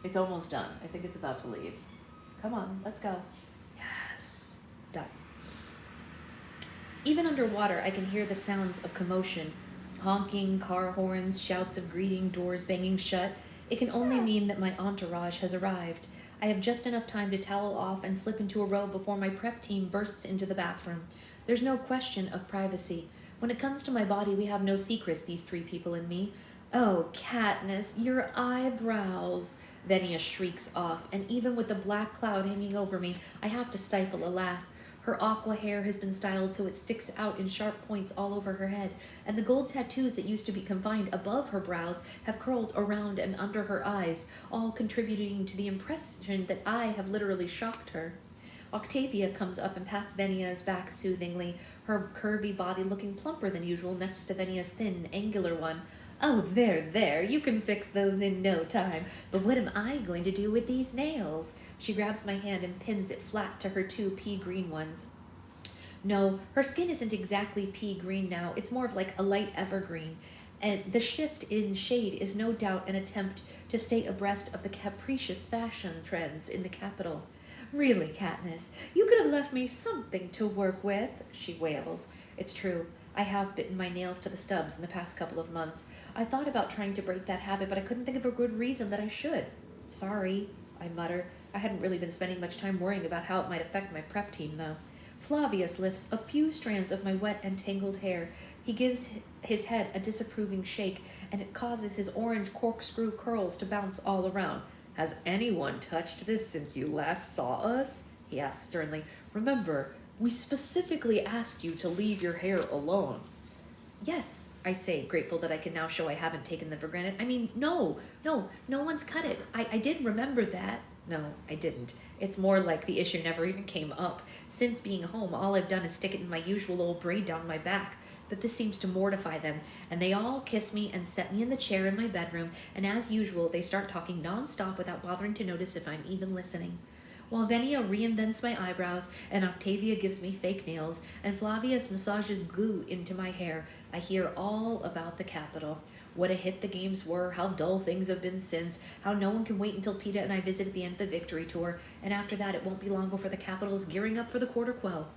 It's almost done. I think it's about to leave. Come on, let's go. Yes. Done. Even underwater, I can hear the sounds of commotion. Honking, car horns, shouts of greeting, doors banging shut. It can only mean that my entourage has arrived. I have just enough time to towel off and slip into a robe before my prep team bursts into the bathroom. There's no question of privacy. When it comes to my body, we have no secrets, these 3 people and me. Oh, Katniss, your eyebrows, Venia shrieks off, and even with the black cloud hanging over me, I have to stifle a laugh. Her aqua hair has been styled so it sticks out in sharp points all over her head, and the gold tattoos that used to be confined above her brows have curled around and under her eyes, all contributing to the impression that I have literally shocked her. Octavia comes up and pats Venia's back soothingly, her curvy body looking plumper than usual next to Venia's thin, angular one. Oh, there, you can fix those in no time. But what am I going to do with these nails? She grabs my hand and pins it flat to her 2 pea green ones. No, her skin isn't exactly pea green now. It's more of like a light evergreen. And the shift in shade is no doubt an attempt to stay abreast of the capricious fashion trends in the capital. Really, Katniss, you could have left me something to work with, she wails. It's true. I have bitten my nails to the stubs in the past couple of months. I thought about trying to break that habit, but I couldn't think of a good reason that I should. Sorry, I mutter. I hadn't really been spending much time worrying about how it might affect my prep team, though. Flavius lifts a few strands of my wet and tangled hair. He gives his head a disapproving shake, and it causes his orange corkscrew curls to bounce all around. Has anyone touched this since you last saw us? He asks sternly. Remember, we specifically asked you to leave your hair alone. Yes, I say, grateful that I can now show I haven't taken them for granted. I mean, no one's cut it. I did remember that. No, I didn't. It's more like the issue never even came up. Since being home, all I've done is stick it in my usual old braid down my back. But this seems to mortify them, and they all kiss me and set me in the chair in my bedroom, and as usual, they start talking non-stop without bothering to notice if I'm even listening. while Venia reinvents my eyebrows, and Octavia gives me fake nails, and Flavius massages glue into my hair, I hear all about the Capitol. What a hit the games were, how dull things have been since, how no one can wait until Peta and I visit at the end of the victory tour, and after that it won't be long before the Capitol is gearing up for the Quarter Quell.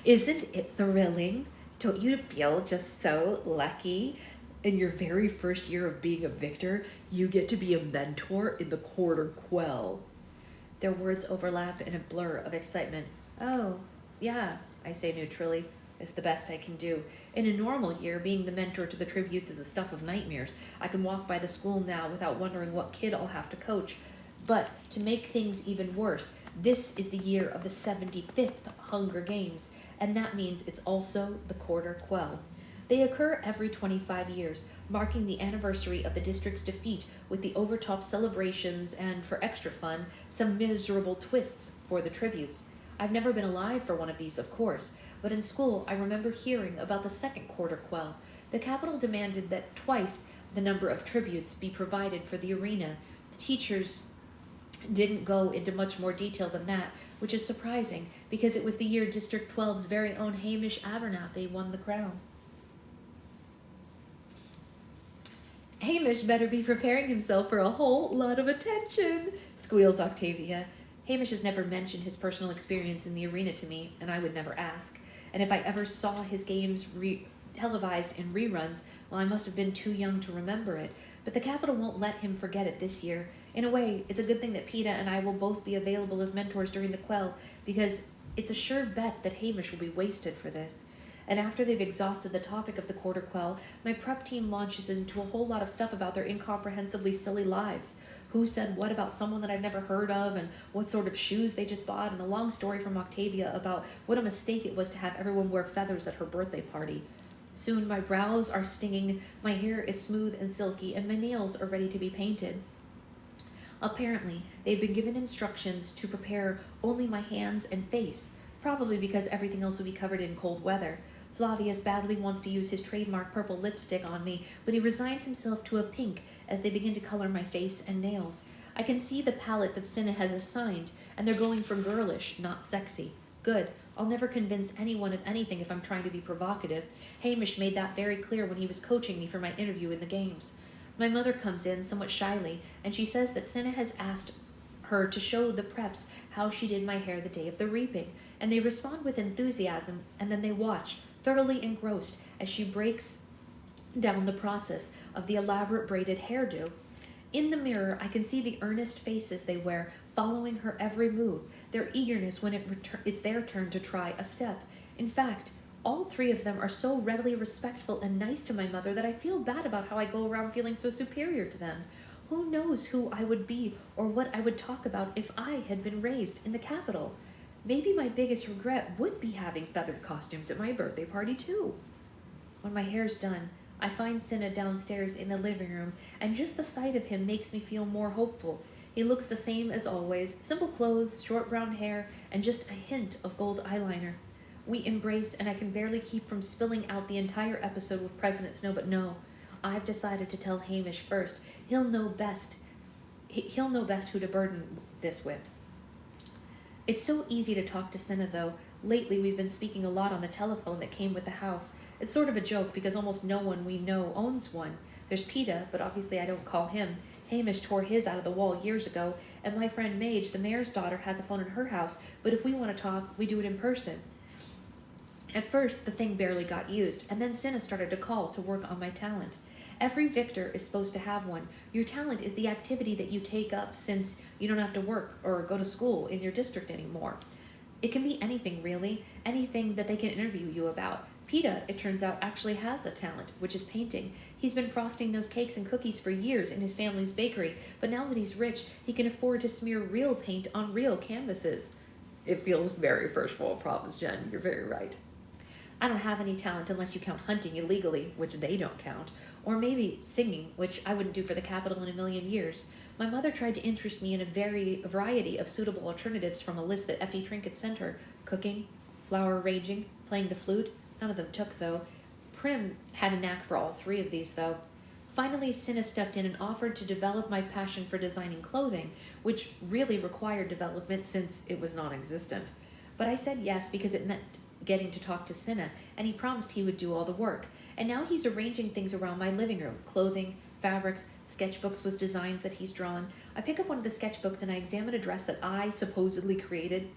Isn't it thrilling? Don't you feel just so lucky? In your very first year of being a victor, you get to be a mentor in the Quarter Quell. Their words overlap in a blur of excitement. Oh, yeah, I say neutrally. It's the best I can do. In a normal year, being the mentor to the tributes is the stuff of nightmares. I can walk by the school now without wondering what kid I'll have to coach. But to make things even worse, this is the year of the 75th Hunger Games, and that means it's also the Quarter Quell. They occur every 25 years, marking the anniversary of the district's defeat with the overtop celebrations and, for extra fun, some miserable twists for the tributes. I've never been alive for one of these, of course, but in school I remember hearing about the second Quarter Quell. The Capitol demanded that twice the number of tributes be provided for the arena. The teachers didn't go into much more detail than that, which is surprising because it was the year District 12's very own Hamish Abernathy won the crown. Hamish better be preparing himself for a whole lot of attention, squeals Octavia. Hamish has never mentioned his personal experience in the arena to me, and I would never ask. And if I ever saw his games televised in reruns, well, I must have been too young to remember it. But the Capitol won't let him forget it this year. In a way, it's a good thing that Peta and I will both be available as mentors during the Quell, because it's a sure bet that Hamish will be wasted for this. And after they've exhausted the topic of the Quarter Quell, my prep team launches into a whole lot of stuff about their incomprehensibly silly lives. Who said what about someone that I've never heard of, and what sort of shoes they just bought, and a long story from Octavia about what a mistake it was to have everyone wear feathers at her birthday party. Soon my brows are stinging, my hair is smooth and silky, and my nails are ready to be painted. Apparently, they've been given instructions to prepare only my hands and face, probably because everything else will be covered in cold weather. Flavius badly wants to use his trademark purple lipstick on me, but he resigns himself to a pink as they begin to color my face and nails. I can see the palette that Cinna has assigned, and they're going for girlish, not sexy. Good. I'll never convince anyone of anything if I'm trying to be provocative. Hamish made that very clear when he was coaching me for my interview in the games. My mother comes in somewhat shyly, and she says that Cinna has asked her to show the preps how she did my hair the day of the reaping, and they respond with enthusiasm, and then they watch, thoroughly engrossed, as she breaks down the process of the elaborate braided hairdo. In the mirror, I can see the earnest faces they wear, following her every move, their eagerness when it's their turn to try a step. In fact, all three of them are so readily respectful and nice to my mother that I feel bad about how I go around feeling so superior to them. Who knows who I would be or what I would talk about if I had been raised in the Capitol? Maybe my biggest regret would be having feathered costumes at my birthday party, too. When my hair's done, I find Cinna downstairs in the living room, and just the sight of him makes me feel more hopeful. He looks the same as always, simple clothes, short brown hair, and just a hint of gold eyeliner. We embrace, and I can barely keep from spilling out the entire episode with President Snow, but no, I've decided to tell Hamish first. He'll know best who to burden this with. It's so easy to talk to Cinna, though. Lately, we've been speaking a lot on the telephone that came with the house. It's sort of a joke because almost no one we know owns one. There's Peta, but obviously I don't call him. Hamish tore his out of the wall years ago, and my friend Mage, the mayor's daughter, has a phone in her house, but if we want to talk, we do it in person. At first, the thing barely got used, and then Cinna started to call to work on my talent. Every victor is supposed to have one. Your talent is the activity that you take up since you don't have to work or go to school in your district anymore. It can be anything, really, anything that they can interview you about. Peta, it turns out, actually has a talent, which is painting. He's been frosting those cakes and cookies for years in his family's bakery, but now that he's rich, he can afford to smear real paint on real canvases. It feels very first world problems, Jen. You're very right. I don't have any talent unless you count hunting illegally, which they don't count, or maybe singing, which I wouldn't do for the Capitol in a million years. My mother tried to interest me in a variety of suitable alternatives from a list that Effie Trinket sent her. Cooking, flower arranging, playing the flute. None of them took, though. Prim had a knack for all three of these, though. Finally, Cinna stepped in and offered to develop my passion for designing clothing, which really required development since it was non-existent. But I said yes because it meant getting to talk to Cinna, and he promised he would do all the work. And now he's arranging things around my living room: clothing, fabrics, sketchbooks with designs that he's drawn. I pick up one of the sketchbooks and I examine a dress that I supposedly created.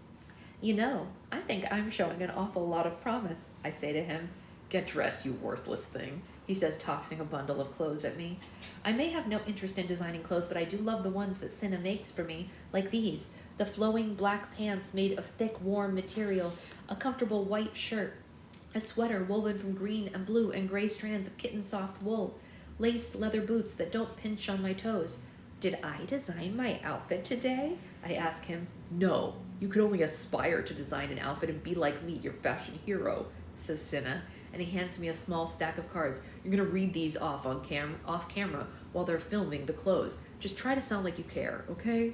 You know, I think I'm showing an awful lot of promise, I say to him. Get dressed, you worthless thing, he says, tossing a bundle of clothes at me. I may have no interest in designing clothes, but I do love the ones that Cinna makes for me, like these: the flowing black pants made of thick, warm material, a comfortable white shirt, a sweater woven from green and blue and gray strands of kitten soft wool, laced leather boots that don't pinch on my toes. Did I design my outfit today? I ask him. No, you could only aspire to design an outfit and be like me, your fashion hero, says Cinna, and he hands me a small stack of cards. You're gonna read these off camera while they're filming the clothes. Just try to sound like you care, okay?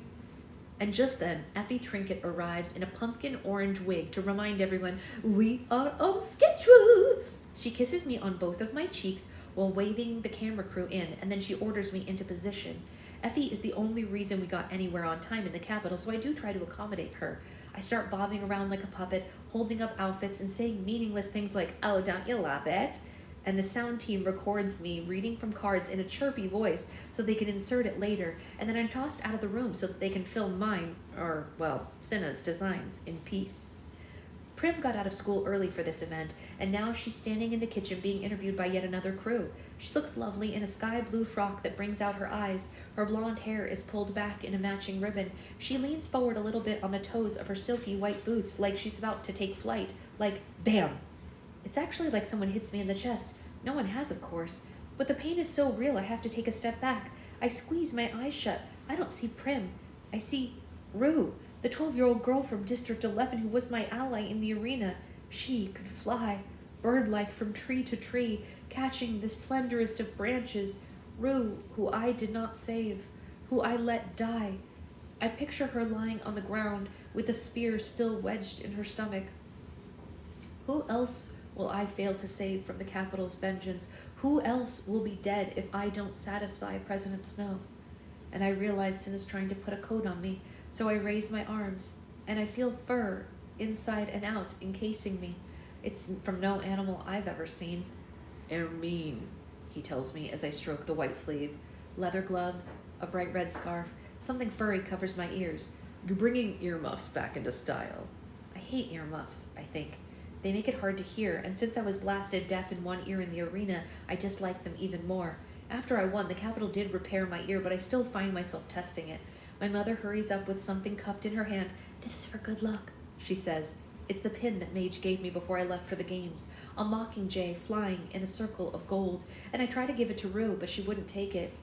And just then, Effie Trinket arrives in a pumpkin orange wig to remind everyone, we are on schedule. She kisses me on both of my cheeks while waving the camera crew in, and then she orders me into position. Effie is the only reason we got anywhere on time in the Capitol, so I do try to accommodate her. I start bobbing around like a puppet, holding up outfits and saying meaningless things like, oh, don't you love it? And the sound team records me reading from cards in a chirpy voice so they can insert it later, and then I'm tossed out of the room so that they can film mine, or, well, Cinna's designs in peace. Prim got out of school early for this event, and now she's standing in the kitchen being interviewed by yet another crew. She looks lovely in a sky blue frock that brings out her eyes. Her blonde hair is pulled back in a matching ribbon. She leans forward a little bit on the toes of her silky white boots like she's about to take flight. Like, bam! It's actually like someone hits me in the chest. No one has, of course. But the pain is so real I have to take a step back. I squeeze my eyes shut. I don't see Prim. I see Rue, the 12-year-old girl from District 11 who was my ally in the arena. She could fly, bird-like from tree to tree, catching the slenderest of branches. Rue, who I did not save, who I let die. I picture her lying on the ground with the spear still wedged in her stomach. Who else will I fail to save from the Capitol's vengeance? Who else will be dead if I don't satisfy President Snow? And I realize Cinna's trying to put a coat on me, so I raise my arms, and I feel fur inside and out encasing me. It's from no animal I've ever seen. Ermine, he tells me as I stroke the white sleeve. Leather gloves, a bright red scarf, something furry covers my ears. You're bringing earmuffs back into style. I hate earmuffs, I think. They make it hard to hear, and since I was blasted deaf in one ear in the arena, I dislike them even more. After I won, the Capitol did repair my ear, but I still find myself testing it. My mother hurries up with something cupped in her hand. This is for good luck, she says. It's the pin that Mage gave me before I left for the games. A mockingjay flying in a circle of gold, and I tried to give it to Rue, but she wouldn't take it.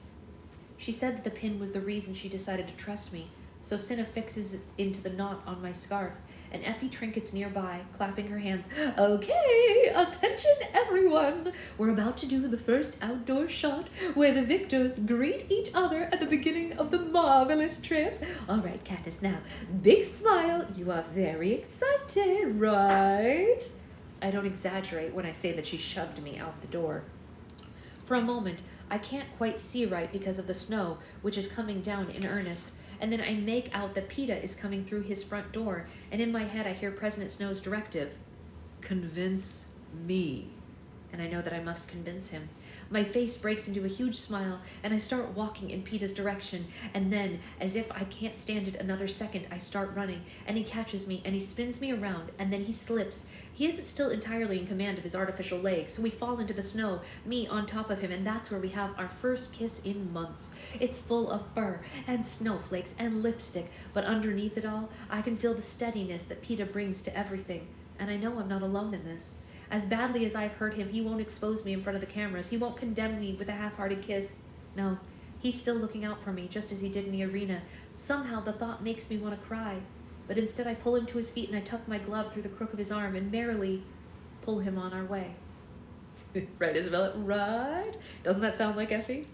She said that the pin was the reason she decided to trust me, so Cinna fixes it into the knot on my scarf, and Effie Trinket's nearby, clapping her hands. Okay, attention everyone! We're about to do the first outdoor shot where the victors greet each other at the beginning of the marvelous trip. All right, Katniss, now, big smile. You are very excited, right? I don't exaggerate when I say that she shoved me out the door. For a moment, I can't quite see right because of the snow, which is coming down in earnest. And then I make out that Peeta is coming through his front door, and in my head I hear President Snow's directive. Convince me. And I know that I must convince him. My face breaks into a huge smile, and I start walking in Peeta's direction, and then, as if I can't stand it another second, I start running, and he catches me, and he spins me around, and then he slips. He isn't still entirely in command of his artificial legs, so we fall into the snow, me on top of him, and that's where we have our first kiss in months. It's full of fur, and snowflakes, and lipstick, but underneath it all, I can feel the steadiness that Peeta brings to everything, and I know I'm not alone in this. As badly as I've hurt him, he won't expose me in front of the cameras. He won't condemn me with a half-hearted kiss. No, he's still looking out for me, just as he did in the arena. Somehow the thought makes me want to cry. But instead I pull him to his feet and I tuck my glove through the crook of his arm and merrily pull him on our way. Right, Isabella? Right? Doesn't that sound like Effie?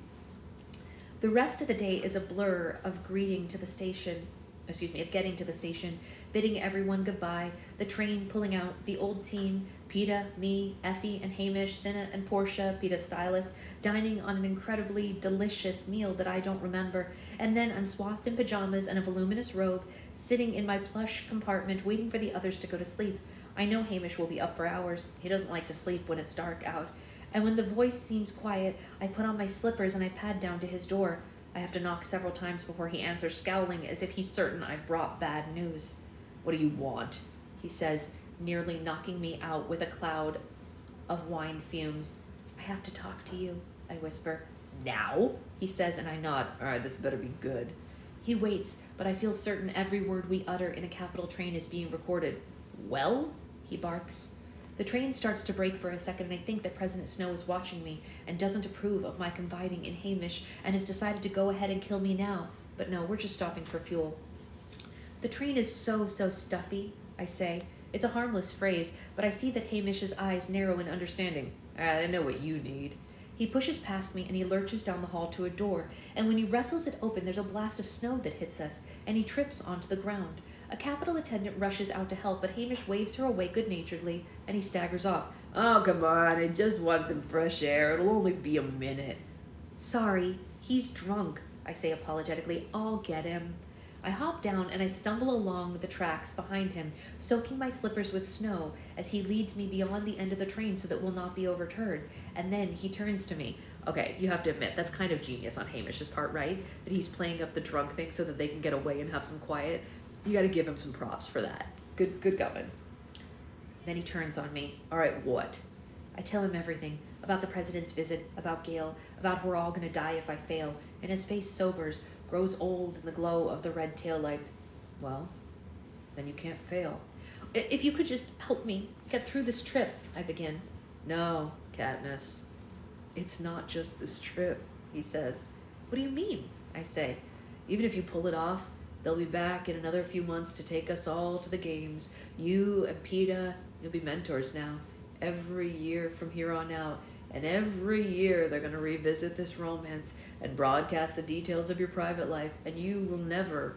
The rest of the day is a blur of greeting to the station. of getting to the station, bidding everyone goodbye, the train pulling out, the old team, Peta, me, Effie, and Hamish, Cinna, and Portia, Peta's stylist, dining on an incredibly delicious meal that I don't remember, and then I'm swathed in pajamas and a voluminous robe, sitting in my plush compartment waiting for the others to go to sleep. I know Hamish will be up for hours. He doesn't like to sleep when it's dark out. And when the voice seems quiet, I put on my slippers and I pad down to his door. I have to knock several times before he answers, scowling as if he's certain I've brought bad news. "What do you want?" he says, nearly knocking me out with a cloud of wine fumes. "I have to talk to you," I whisper. "Now?" he says, and I nod. "All right, this better be good." He waits, but I feel certain every word we utter in a capital train is being recorded. "Well?" he barks. The train starts to break for a second, and I think that President Snow is watching me and doesn't approve of my confiding in Hamish and has decided to go ahead and kill me now. But no, we're just stopping for fuel. "The train is so stuffy," I say. It's a harmless phrase, but I see that Hamish's eyes narrow in understanding. "I know what you need." He pushes past me and he lurches down the hall to a door, and when he wrestles it open, there's a blast of snow that hits us, and he trips onto the ground. A Capitol attendant rushes out to help, but Hamish waves her away good-naturedly, and he staggers off. "Oh, come on, I just want some fresh air. It'll only be a minute." "Sorry, he's drunk," I say apologetically. "I'll get him." I hop down and I stumble along the tracks behind him, soaking my slippers with snow as he leads me beyond the end of the train so that we'll not be overturned. And then he turns to me. Okay, you have to admit, that's kind of genius on Hamish's part, right? That he's playing up the drunk thing so that they can get away and have some quiet. You gotta give him some props for that. Good going. Then he turns on me. "All right, what?" I tell him everything. About the president's visit, about Gale, about we're all gonna die if I fail. And his face sobers, grows old in the glow of the red taillights. "Well, then you can't fail." "If you could just help me get through this trip," I begin. "No, Katniss. It's not just this trip," he says. "What do you mean?" I say. "Even if you pull it off, they'll be back in another few months to take us all to the games. You and Peta, you'll be mentors now. Every year from here on out. And every year they're going to revisit this romance and broadcast the details of your private life. And you will never,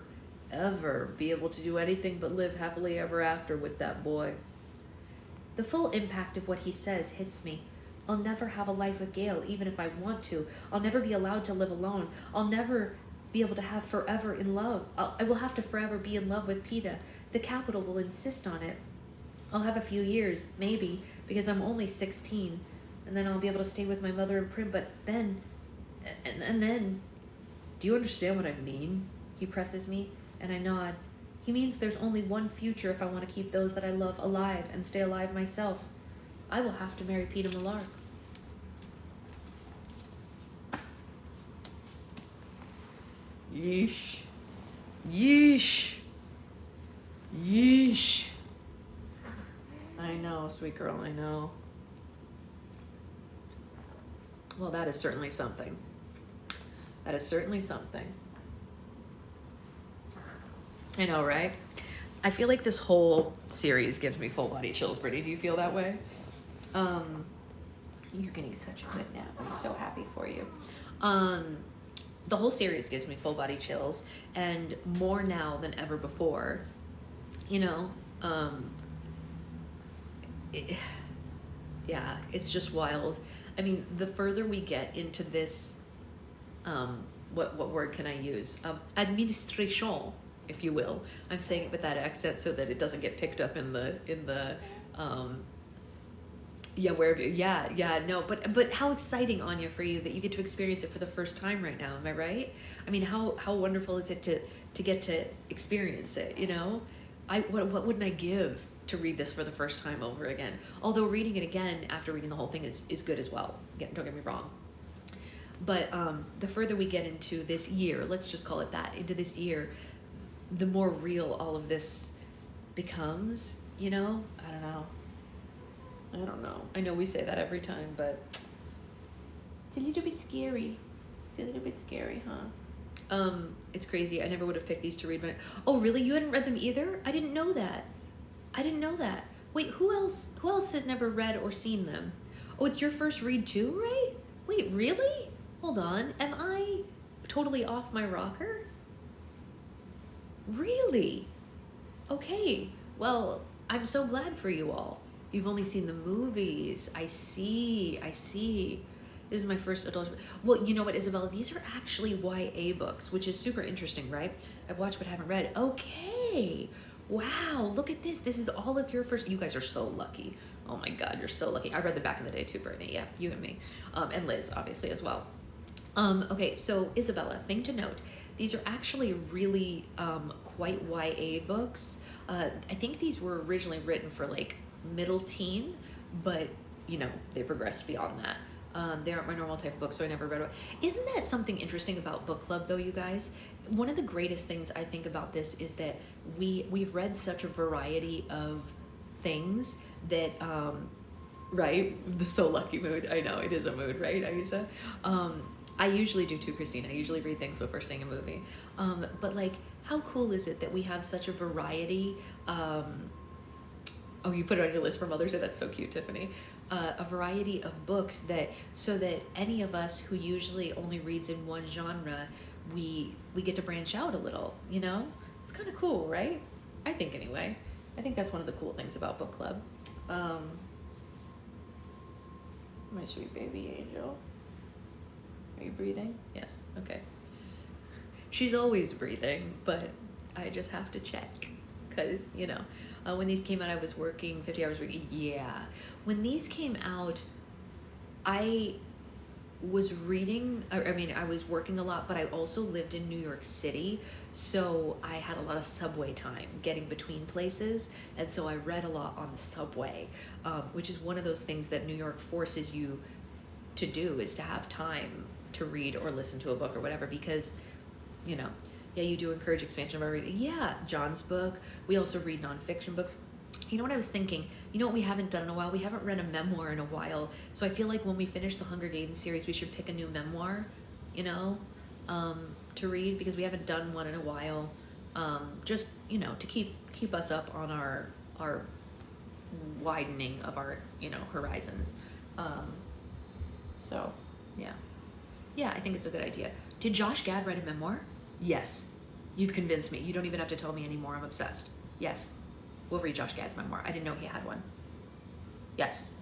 ever be able to do anything but live happily ever after with that boy." The full impact of what he says hits me. I'll never have a life with Gale, even if I want to. I'll never be allowed to live alone. I'll never be able to have forever in love. I will have to forever be in love with Peta. The Capitol will insist on it. I'll have a few years, maybe, because I'm only 16, and then I'll be able to stay with my mother and Prim, but then, and then, "Do you understand what I mean?" He presses me, and I nod. He means there's only one future if I want to keep those that I love alive and stay alive myself. I will have to marry Peta Millark. Yeesh. Yeesh. Yeesh. I know, sweet girl, I know. Well, that is certainly something. That is certainly something. I know, right? I feel like this whole series gives me full body chills. Brittany, do you feel that way? You're getting such a good nap. I'm so happy for you. The whole series gives me full body chills, and more now than ever before. You know, yeah, it's just wild. I mean, the further we get into this, what word can I use? Administration, if you will. I'm saying it with that accent so that it doesn't get picked up in the no, but how exciting, Anya, for you that you get to experience it for the first time right now. Am I right? I mean, how wonderful is it to get to experience it? You know, what wouldn't I give to read this for the first time over again? Although reading it again after reading the whole thing is good as well. Don't get me wrong. But the further we get into this year, let's just call it that, into this year, the more real all of this becomes. You know, I don't know. I know we say that every time, but it's a little bit scary. Huh? It's crazy. I never would have picked these to read. But oh, really? You hadn't read them either? I didn't know that. Wait, who else has never read or seen them? Oh, it's your first read too, right? Wait, really? Hold on. Am I totally off my rocker? Really? Okay. Well, I'm so glad for you all. You've only seen the movies. I see. I see. This is my first adult. Well, you know what, Isabella? These are actually YA books, which is super interesting, right? I've watched but haven't read. Okay. Wow. Look at this. This is all of your first. You guys are so lucky. Oh my God, you're so lucky. I read them back in the day too, Brittany. Yeah, you and me, and Liz, obviously as well. Okay, so Isabella, thing to note: these are actually really quite YA books. I think these were originally written for like middle teen, but you know they progressed beyond that. They aren't my normal type of book, so I never read it. Isn't that something interesting about book club, though, you guys? One of the greatest things I think about this is that we've read such a variety of things that, right? The so lucky mood. I know it is a mood, right, Aisa? I usually do too, Christina. I usually read things before seeing a movie. But like, how cool is it that we have such a variety? Oh, you put it on your list for Mother's Day. That's so cute, Tiffany. A variety of books so that any of us who usually only reads in one genre, we get to branch out a little, you know? It's kind of cool, right? I think anyway. I think that's one of the cool things about book club. My sweet baby angel. Are you breathing? Yes, okay. She's always breathing, but I just have to check because, you know, when these came out, I was working 50 hours a week. Yeah. When these came out, I was reading, I was working a lot, but I also lived in New York City. So I had a lot of subway time getting between places. And so I read a lot on the subway, which is one of those things that New York forces you to do, is to have time to read or listen to a book or whatever, because, you know, yeah, you do encourage expansion of our reading. Yeah, John's book. We also read nonfiction books. You know what I was thinking? You know what we haven't done in a while? We haven't read a memoir in a while. So I feel like when we finish the Hunger Games series, we should pick a new memoir, you know, to read, because we haven't done one in a while. Just, you know, to keep us up on our widening of our, you know, horizons. So, yeah. Yeah, I think it's a good idea. Did Josh Gad write a memoir? Yes. You've convinced me. You don't even have to tell me anymore. I'm obsessed. Yes. We'll read Josh Gad's memoir. I didn't know he had one. Yes.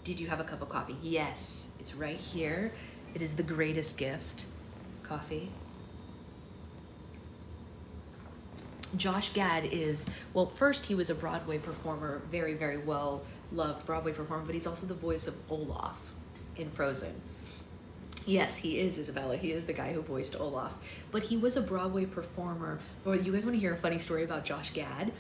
Did you have a cup of coffee? Yes. It's right here. It is the greatest gift. Coffee. Josh Gad is, well, first he was a Broadway performer, very, very well loved Broadway performer, but he's also the voice of Olaf in Frozen. Yes, he is, Isabella. He is the guy who voiced Olaf. But he was a Broadway performer. Or you guys want to hear a funny story about Josh Gad?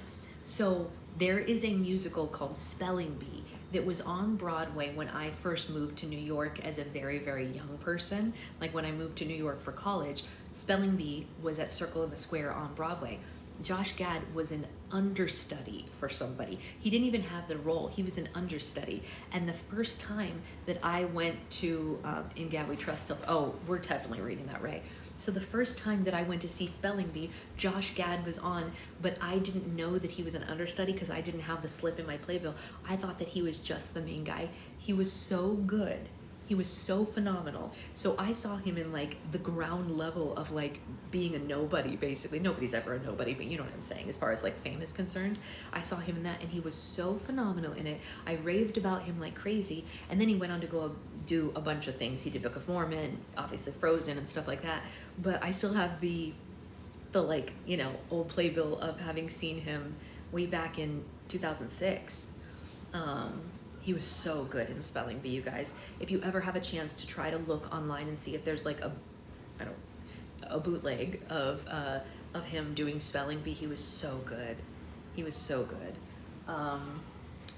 So there is a musical called Spelling Bee that was on Broadway when I first moved to New York as a very, very young person. Like when I moved to New York for college, Spelling Bee was at Circle in the Square on Broadway. Josh Gad was an understudy for somebody. He didn't even have the role. He was an understudy. And the first time that I went to, In Gad We Trust, we're definitely reading that, Ray. So the first time that I went to see Spelling Bee, Josh Gad was on, but I didn't know that he was an understudy because I didn't have the slip in my playbill. I thought that he was just the main guy. He was so good. He was so phenomenal. So I saw him in like the ground level of like being a nobody, basically. Nobody's ever a nobody, but you know what I'm saying, as far as like fame is concerned. I saw him in that and he was so phenomenal in it. I raved about him like crazy. And then he went on to go do a bunch of things. He did Book of Mormon, obviously Frozen and stuff like that. But I still have the like, you know, old playbill of having seen him way back in 2006. He was so good in Spelling Bee, you guys. If you ever have a chance to try to look online and see if there's like a bootleg of him doing Spelling Bee, he was so good. He was so good.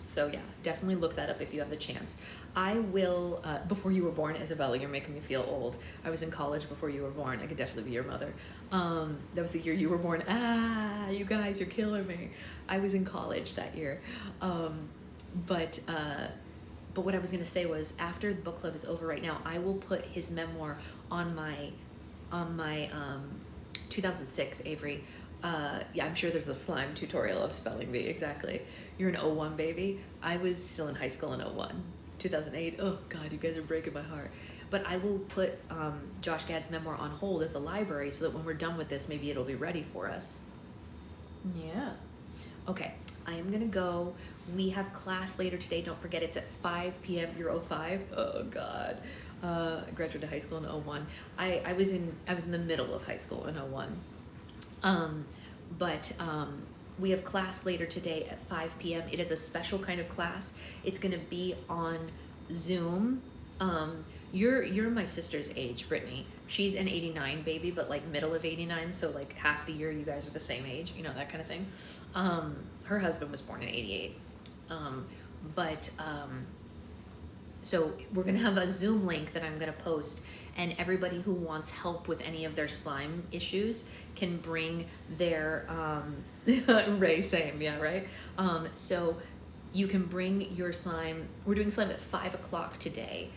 So yeah, definitely look that up if you have the chance. I will, before you were born, Isabella, you're making me feel old. I was in college before you were born. I could definitely be your mother. That was the year you were born. You guys, you're killing me. I was in college that year. But what I was gonna say was, after the book club is over right now, I will put his memoir on my 2006, Avery. Yeah, I'm sure there's a slime tutorial of Spelling Bee, exactly. You're an 01 baby. I was still in high school in 01. 2008, oh God, you guys are breaking my heart. but I will put Josh Gad's memoir on hold at the library so that when we're done with this, maybe it'll be ready for us. Yeah. Okay, I am gonna go. We have class later today. Don't forget, it's at 5 p.m. You're 05. Oh God. I graduated high school in 01. I was in the middle of high school in 01. We have class later today at 5 p.m. It is a special kind of class. It's gonna be on Zoom. You're my sister's age, Brittany. She's an 89 baby, but like middle of 89, so like half the year you guys are the same age, you know, that kind of thing. Her husband was born in 88. So we're gonna have a Zoom link that I'm gonna post, and everybody who wants help with any of their slime issues can bring their, Ray, same, yeah, right? So you can bring your slime. We're doing slime at 5 o'clock today.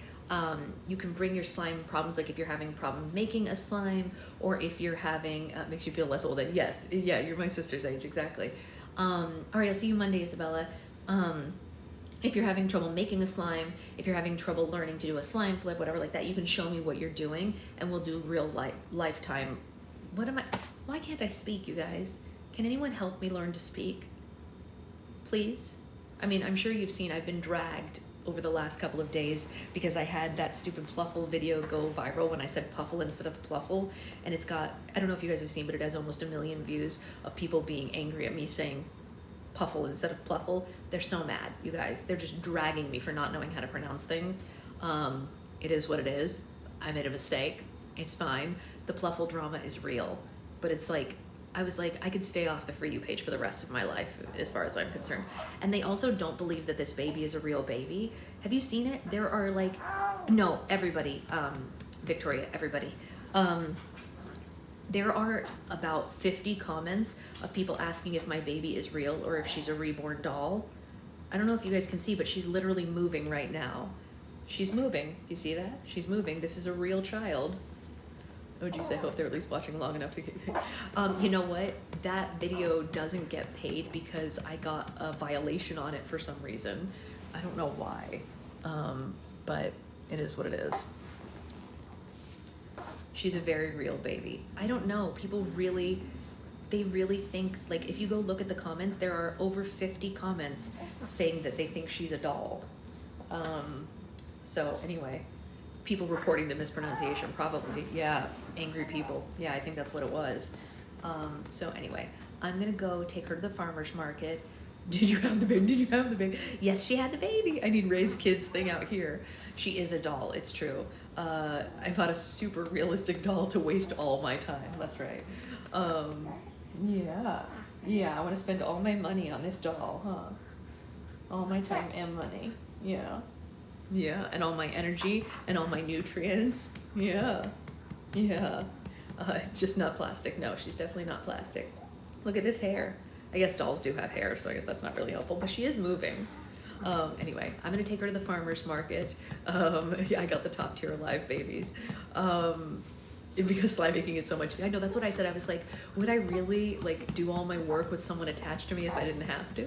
You can bring your slime problems, like if you're having a problem making a slime, or if you're having, makes you feel less old. Yes, yeah, you're my sister's age, exactly. All right, I'll see you Monday, Isabella. If you're having trouble making a slime, if you're having trouble learning to do a slime flip, whatever like that, you can show me what you're doing, and we'll do real lifetime. Why can't I speak, you guys? Can anyone help me learn to speak? Please? I mean, I'm sure you've seen I've been dragged over the last couple of days because I had that stupid Pluffle video go viral when I said Puffle instead of Pluffle, and it's got, I don't know if you guys have seen, but it has almost 1 million views of people being angry at me saying Puffle instead of Pluffle. They're so mad, you guys. They're just dragging me for not knowing how to pronounce things. It is what it is. I made a mistake. It's fine. The Pluffle drama is real, but it's like, I was like, I could stay off the For You page for the rest of my life, as far as I'm concerned. And they also don't believe that this baby is a real baby. Have you seen it? There are like, no, everybody, Victoria, everybody. There are about 50 comments of people asking if my baby is real or if she's a reborn doll. I don't know if you guys can see, but she's literally moving right now. She's moving. You see that? She's moving. This is a real child. Oh geez, I hope they're at least watching long enough to get you know what? That video doesn't get paid because I got a violation on it for some reason. I don't know why, but it is what it is. She's a very real baby. I don't know, people really, they really think, like if you go look at the comments, there are over 50 comments saying that they think she's a doll. So anyway, people reporting the mispronunciation, probably. Yeah, angry people. Yeah, I think that's what it was. So anyway, I'm gonna go take her to the farmer's market. Did you have the baby? Did you have the baby? Yes, she had the baby. I need Ray's kids thing out here. She is a doll, it's true. I bought a super realistic doll to waste all my time, that's right. Yeah, I wanna spend all my money on this doll, huh? All my time and money, yeah. Yeah, and all my energy and all my nutrients. Yeah, yeah. Just not plastic. No, she's definitely not plastic. Look at this hair. I guess dolls do have hair, so I guess that's not really helpful, but she is moving. Anyway, I'm gonna take her to the farmer's market. Yeah, I got the top tier live babies. Because slime making is so much, I know that's what I said. I was like, would I really like do all my work with someone attached to me if I didn't have to?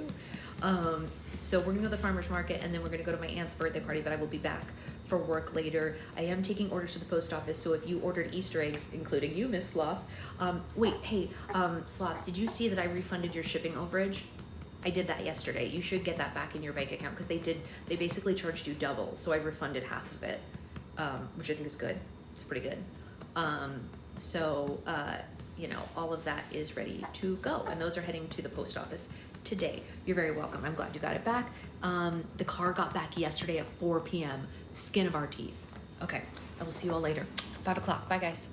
So we're gonna go to the farmer's market, and then we're gonna go to my aunt's birthday party, but I will be back for work later. I am taking orders to the post office, so if you ordered Easter eggs, including you, Miss Sloth, wait, hey, Sloth, did you see that I refunded your shipping overage? I did that yesterday. You should get that back in your bank account, because they basically charged you double, so I refunded half of it, which I think is good. It's pretty good. You know, all of that is ready to go, and those are heading to the post office today. You're very welcome. I'm glad you got it back. The car got back yesterday at 4 p.m. Skin of our teeth. Okay, I will see you all later. 5 o'clock. Bye, guys.